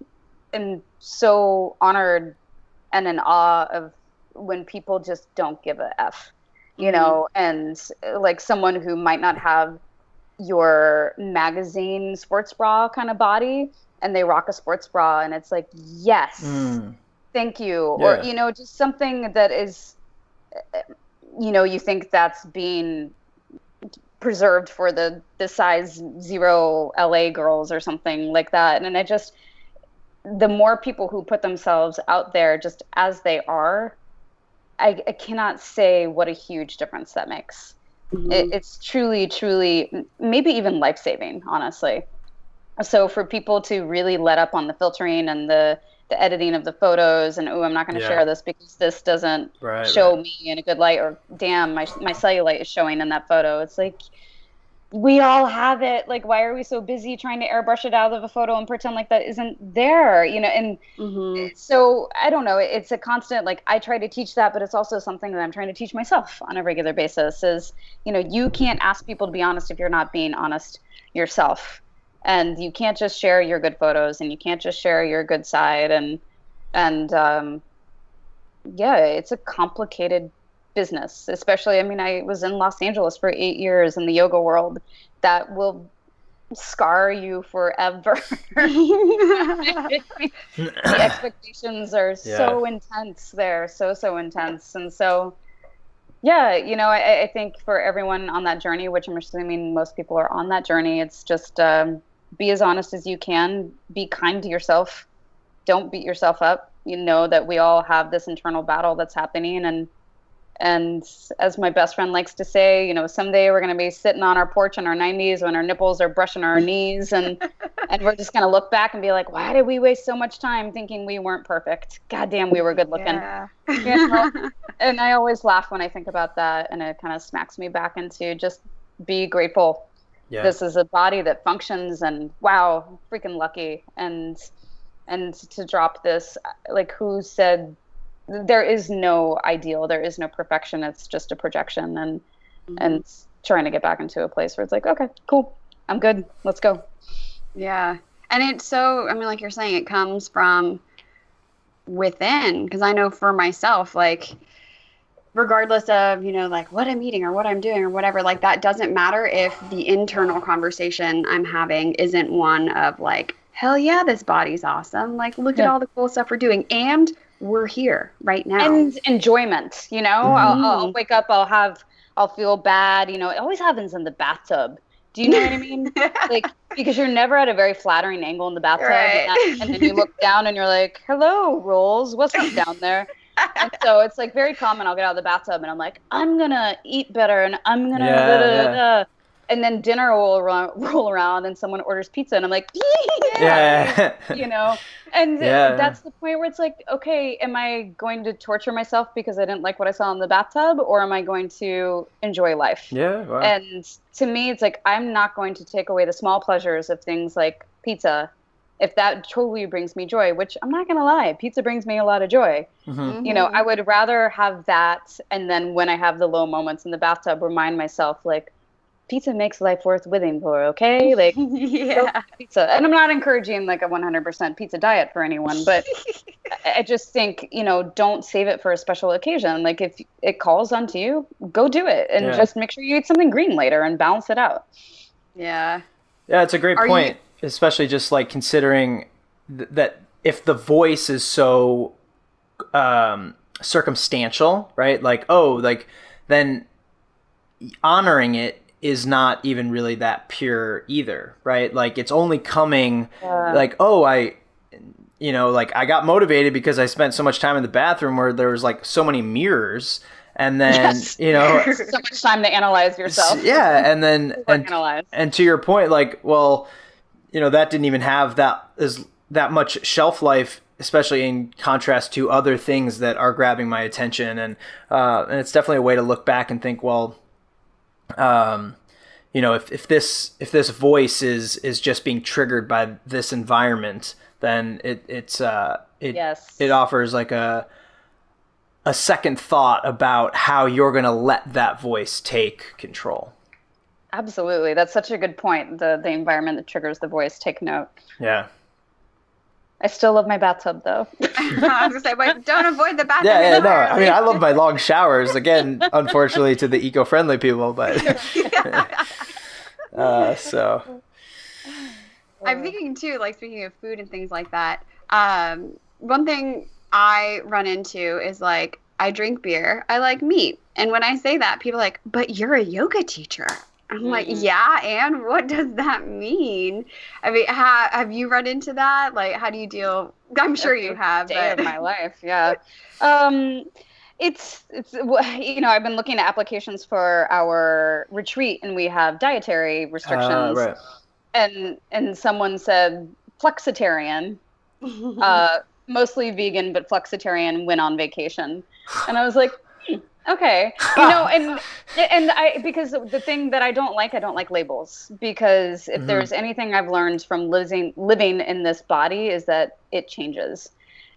am so honored and in awe of when people just don't give a F, and like someone who might not have your magazine sports bra kind of body, and they rock a sports bra, and it's like, yes, thank you. Yeah. Or, just something that is, you think that's being preserved for the size 0 LA girls or something like that. And I just, the more people who put themselves out there just as they are, I cannot say what a huge difference that makes. It's truly, truly, maybe even life-saving, honestly. So for people to really let up on the filtering and the editing of the photos, and I'm not going to share this because this doesn't show me in a good light, or damn, my cellulite is showing in that photo. It's like, we all have it. Like, why are we so busy trying to airbrush it out of a photo and pretend like that isn't there, and so I don't know, it's a constant, like, I try to teach that, but it's also something that I'm trying to teach myself on a regular basis is, you can't ask people to be honest if you're not being honest yourself. And you can't just share your good photos, and you can't just share your good side. And it's a complicated business, especially, I was in Los Angeles for 8 years in the yoga world. That will scar you forever. The expectations are so intense there, so intense. And so, I think for everyone on that journey, which I'm assuming most people are on that journey, it's just be as honest as you can, be kind to yourself, don't beat yourself up. That we all have this internal battle that's happening, and as my best friend likes to say, someday we're going to be sitting on our porch in our 90s when our nipples are brushing our knees, and we're just going to look back and be like, why did we waste so much time thinking we weren't perfect? Goddamn, we were good looking. And I always laugh when I think about that, and it kind of smacks me back into just be grateful. This is a body that functions, and wow, freaking lucky. And to drop this, like, who said there is no ideal, there is no perfection, it's just a projection, and trying to get back into a place where it's like, okay, cool, I'm good, let's go. And it's so, like you're saying, it comes from within, because I know for myself, like, regardless of, like what I'm eating or what I'm doing or whatever, like, that doesn't matter if the internal conversation I'm having isn't one of like, hell yeah, this body's awesome. Like, look at all the cool stuff we're doing. And we're here right now. And enjoyment, I'll wake up, I'll feel bad. It always happens in the bathtub. Do you know what I mean? Like, because you're never at a very flattering angle in the bathtub. Right. And then you look down and you're like, hello, Rolls, what's up down there? And so it's like very common. I'll get out of the bathtub and I'm like, I'm going to eat better, and I'm going to and then dinner will roll around and someone orders pizza and I'm like, and that's the point where it's like, okay, am I going to torture myself because I didn't like what I saw in the bathtub, or am I going to enjoy life? Wow. And to me, it's like, I'm not going to take away the small pleasures of things like pizza if that totally brings me joy, which I'm not going to lie, pizza brings me a lot of joy. I would rather have that, and then when I have the low moments in the bathtub, remind myself, like, pizza makes life worth living for, okay? Like, pizza. And I'm not encouraging like a 100% pizza diet for anyone, but I just think, don't save it for a special occasion. Like, if it calls onto you, go do it, and just make sure you eat something green later and balance it out. Yeah, it's a great point, especially just like considering that if the voice is so circumstantial, right? Like, then honoring it is not even really that pure either, right? Like, it's only coming like, I got motivated because I spent so much time in the bathroom where there was like so many mirrors, and then so much time to analyze yourself. And then and to your point, like, well, that didn't even have that much shelf life, especially in contrast to other things that are grabbing my attention, and it's definitely a way to look back and think, well, if this voice is just being triggered by this environment, then it offers like a second thought about how you're going to let that voice take control. Absolutely. That's such a good point. The environment that triggers the voice, take note. Yeah. I still love my bathtub, though. I was going to say, but don't avoid the bathtub. No. I mean, I love my long showers. Again, unfortunately, to the eco-friendly people, but so. I'm thinking too, like, speaking of food and things like that. One thing I run into is like, I drink beer. I like meat, and when I say that, people are like, "But you're a yoga teacher." I'm like, yeah, and what does that mean? I mean, have you run into that? Like, how do you deal? I'm sure you have, Day but of my life, yeah. It's I've been looking at applications for our retreat, and we have dietary restrictions. Right. And someone said flexitarian, mostly vegan, but flexitarian when on vacation. And I was like, okay, and I, because the thing that I don't like labels, because if there's anything I've learned from living in this body is that it changes,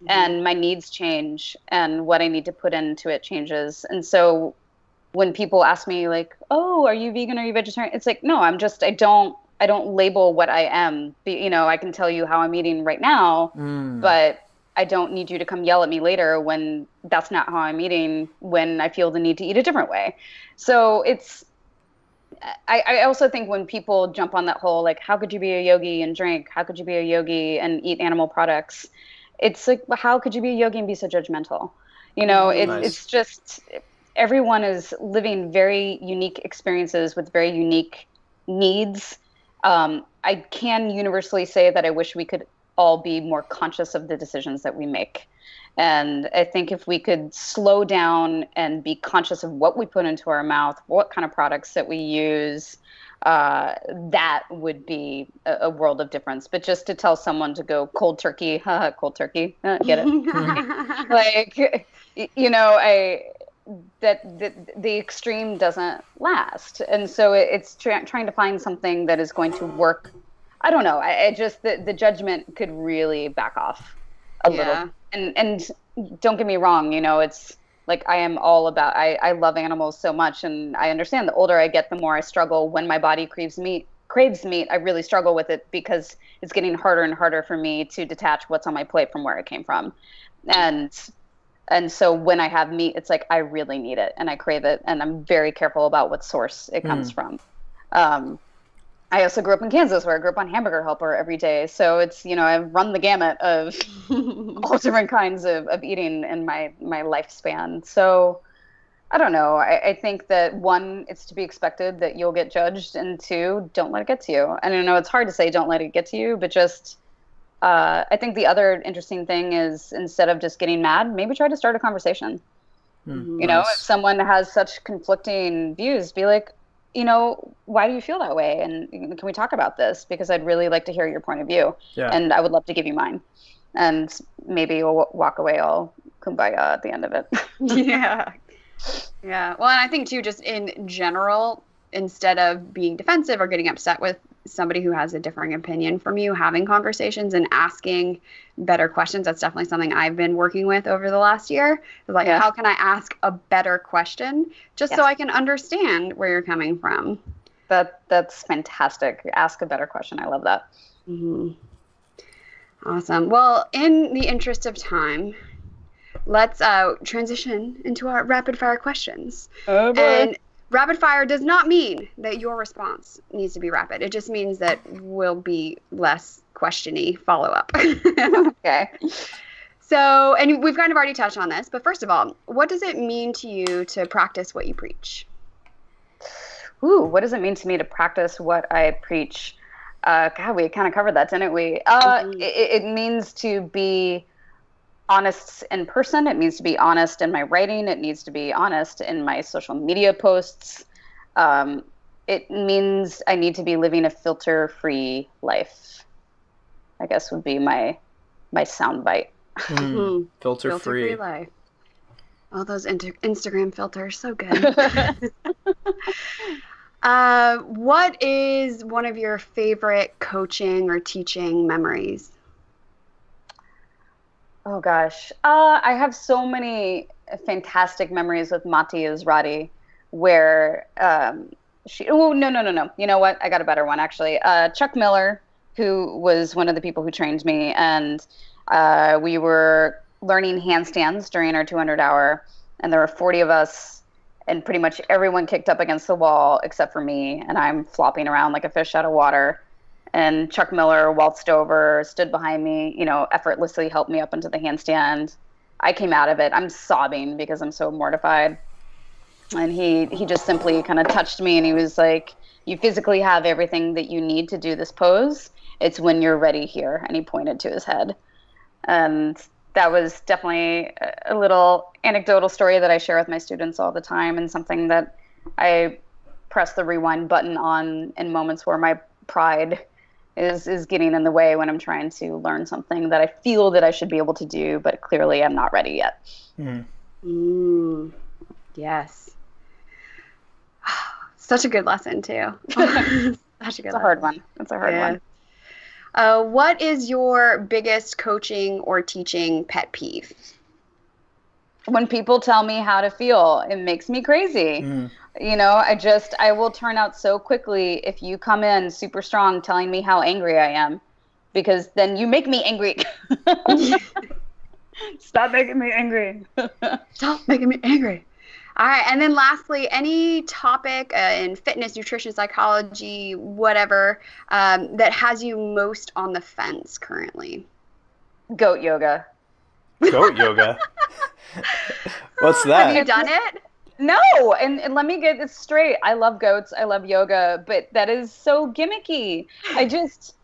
and my needs change, and what I need to put into it changes. And so when people ask me like, oh, are you vegan? Are you vegetarian? It's like, no, I don't label what I am. I can tell you how I'm eating right now, but I don't need you to come yell at me later when that's not how I'm eating, when I feel the need to eat a different way. So I also think when people jump on that whole, like, how could you be a yogi and drink? How could you be a yogi and eat animal products? It's like, well, how could you be a yogi and be so judgmental? Nice. It's just, everyone is living very unique experiences with very unique needs. I can universally say that I wish we could all be more conscious of the decisions that we make. And I think if we could slow down and be conscious of what we put into our mouth, what kind of products that we use, that would be a world of difference. But just to tell someone to go cold turkey, cold turkey, get it? Like, the extreme doesn't last. And so it's trying to find something that is going to work. I don't know. I just, the judgment could really back off a little. And don't get me wrong, it's like, I am all about, I love animals so much. And I understand the older I get, the more I struggle when my body craves meat. I really struggle with it because it's getting harder and harder for me to detach what's on my plate from where it came from. And so when I have meat, it's like, I really need it and I crave it. And I'm very careful about what source it comes from. I also grew up in Kansas, where I grew up on Hamburger Helper every day. So it's, I've run the gamut of all different kinds of eating in my lifespan. So I don't know. I think that, one, it's to be expected that you'll get judged, and two, don't let it get to you. And I know it's hard to say don't let it get to you, but just, I think the other interesting thing is, instead of just getting mad, maybe try to start a conversation. If someone has such conflicting views, be like, why do you feel that way? And can we talk about this? Because I'd really like to hear your point of view. Yeah. And I would love to give you mine. And maybe you'll walk away all kumbaya at the end of it. Yeah. Yeah. Well, and I think too, just in general, instead of being defensive or getting upset with somebody who has a differing opinion from you, having conversations and asking better questions, that's definitely something I've been working with over the last year. Like, how can I ask a better question just so I can understand where you're coming from? That's fantastic. Ask a better question. I love that. Awesome. Well, in the interest of time, let's transition into our rapid fire questions. Oh, boy. And rapid fire does not mean that your response needs to be rapid. It just means that we'll be less questiony follow-up. Okay. So, and we've kind of already touched on this, but first of all, what does it mean to you to practice what you preach? Ooh, what does it mean to me to practice what I preach? God, we kind of covered that, didn't we? It means to be honest in person. It means to be honest in my writing. It needs to be honest in my social media posts. It means I need to be living a filter-free life, I guess would be my soundbite. Filter-free life. All those Instagram filters, so good. What is one of your favorite coaching or teaching memories? Oh gosh, I have so many fantastic memories with Mati Israti, where no. You know what? I got a better one, actually. Chuck Miller, who was one of the people who trained me, and we were learning handstands during our 200 hour, and there were 40 of us, and pretty much everyone kicked up against the wall except for me, and I'm flopping around like a fish out of water. And Chuck Miller waltzed over, stood behind me, effortlessly helped me up into the handstand. I came out of it. I'm sobbing because I'm so mortified. And he just simply kind of touched me, and he was like, you physically have everything that you need to do this pose. It's when you're ready here. And he pointed to his head. And that was definitely a little anecdotal story that I share with my students all the time, and something that I press the rewind button on in moments where my pride is getting in the way when I'm trying to learn something that I feel that I should be able to do, but clearly I'm not ready yet. Yes. Such a good lesson too. Such a good It's a hard one. It's a hard one. What is your biggest coaching or teaching pet peeve? When people tell me how to feel, it makes me crazy. You know, I will turn out so quickly if you come in super strong telling me how angry I am, because then you make me angry. Stop making me angry. Stop making me angry. All right. And then lastly, any topic in fitness, nutrition, psychology, whatever, that has you most on the fence currently? Goat yoga. Goat yoga? What's that? Have you done it? No. And let me get this straight. I love goats. I love yoga, but that is so gimmicky. I just,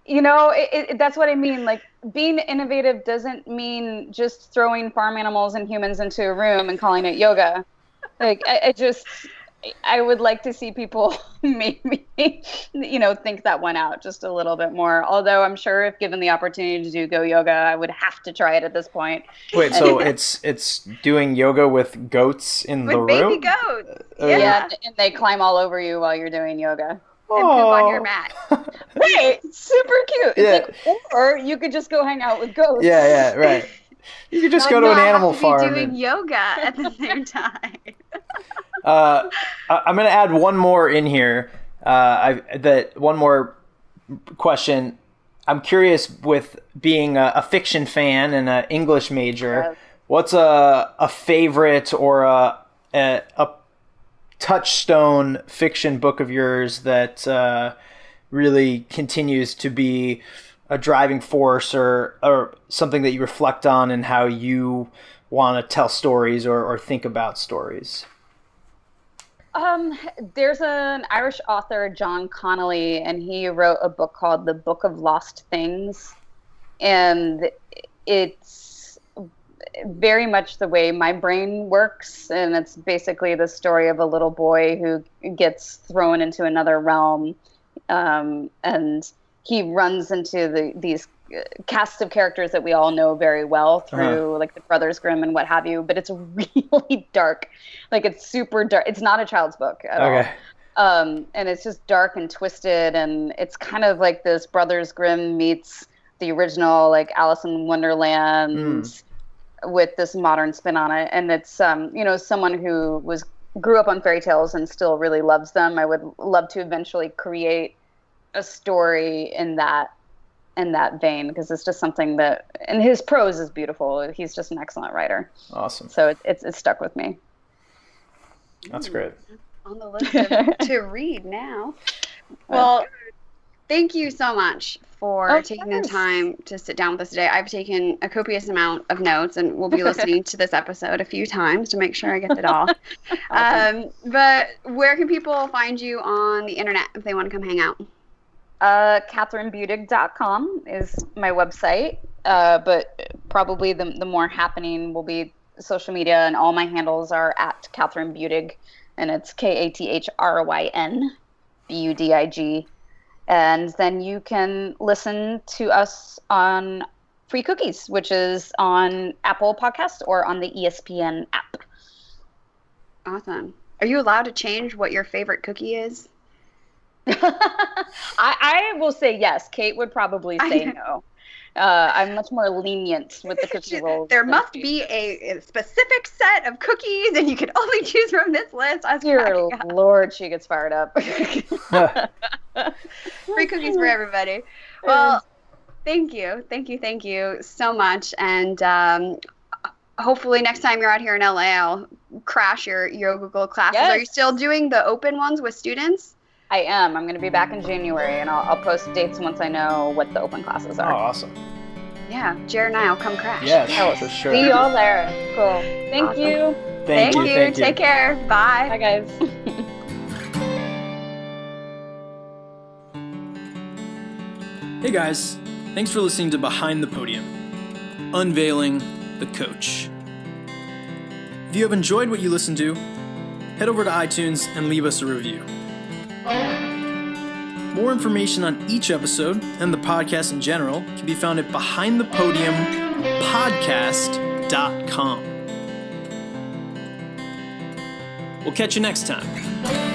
you know, that's what I mean. Like, being innovative doesn't mean just throwing farm animals and humans into a room and calling it yoga. Like, I would like to see people maybe, you know, think that one out just a little bit more. Although I'm sure if given the opportunity to do Go Yoga, I would have to try it at this point. Wait, so it's doing yoga with goats in the room? With baby goats. Yeah, and they climb all over you while you're doing yoga. And poop on your mat. Right, super cute. Yeah. It's like, or you could just go hang out with goats. Yeah, right. You could just go to an animal farm. Doing yoga at the same time. I'm going to add one more in here. One more question. I'm curious, with being a fiction fan and an English major, what's a favorite or a touchstone fiction book of yours that really continues to be a driving force or something that you reflect on and how you want to tell stories or think about stories? There's an Irish author, John Connolly, and he wrote a book called The Book of Lost Things. And it's very much the way my brain works. And it's basically the story of a little boy who gets thrown into another realm. And he runs into these cast of characters that we all know very well through like the Brothers Grimm and what have you, but it's really dark. Like, it's super dark. It's not a child's book at all. And it's just dark and twisted, and it's kind of like this Brothers Grimm meets the original, like, Alice in Wonderland with this modern spin on it. And it's you know, someone who grew up on fairy tales and still really loves them. I would love to eventually create a story in that vein, because it's just something that, and his prose is beautiful. He's just an excellent writer. Awesome. So it's stuck with me. That's great. On the list to read now. Well, thank you so much for taking the time to sit down with us today. I've taken a copious amount of notes, and we'll be listening to this episode a few times to make sure I get it all. Awesome. But where can people find you on the internet if they want to come hang out? KathrynBudig.com is my website, but probably the more happening will be social media, and all my handles are at Kathryn Budig, and it's KathrynBudig. And then you can listen to us on Free Cookies, which is on Apple Podcasts or on the ESPN app. Awesome. Are you allowed to change what your favorite cookie is? I will say yes. Kate would probably say no. I'm much more lenient with the cookie rolls. There must be a specific set of cookies, and you can only choose from this list. Dear Lord, she gets fired up. Free cookies for everybody. Well, thank you so much. And hopefully next time you're out here in LA, I'll crash your yoga classes. Yes. Are you still doing the open ones with students? I am. I'm going to be back in January, and I'll post dates once I know what the open classes are. Oh, awesome. Yeah, Jared and I will come crash. Yes, for sure. See you all there. Cool. Thank Awesome. you. Thank you. Take care. Bye. Bye, guys. Hey guys, thanks for listening to Behind the Podium, Unveiling the Coach. If you have enjoyed what you listened to, head over to iTunes and leave us a review. More information on each episode and the podcast in general can be found at behindthepodiumpodcast.com. We'll catch you next time.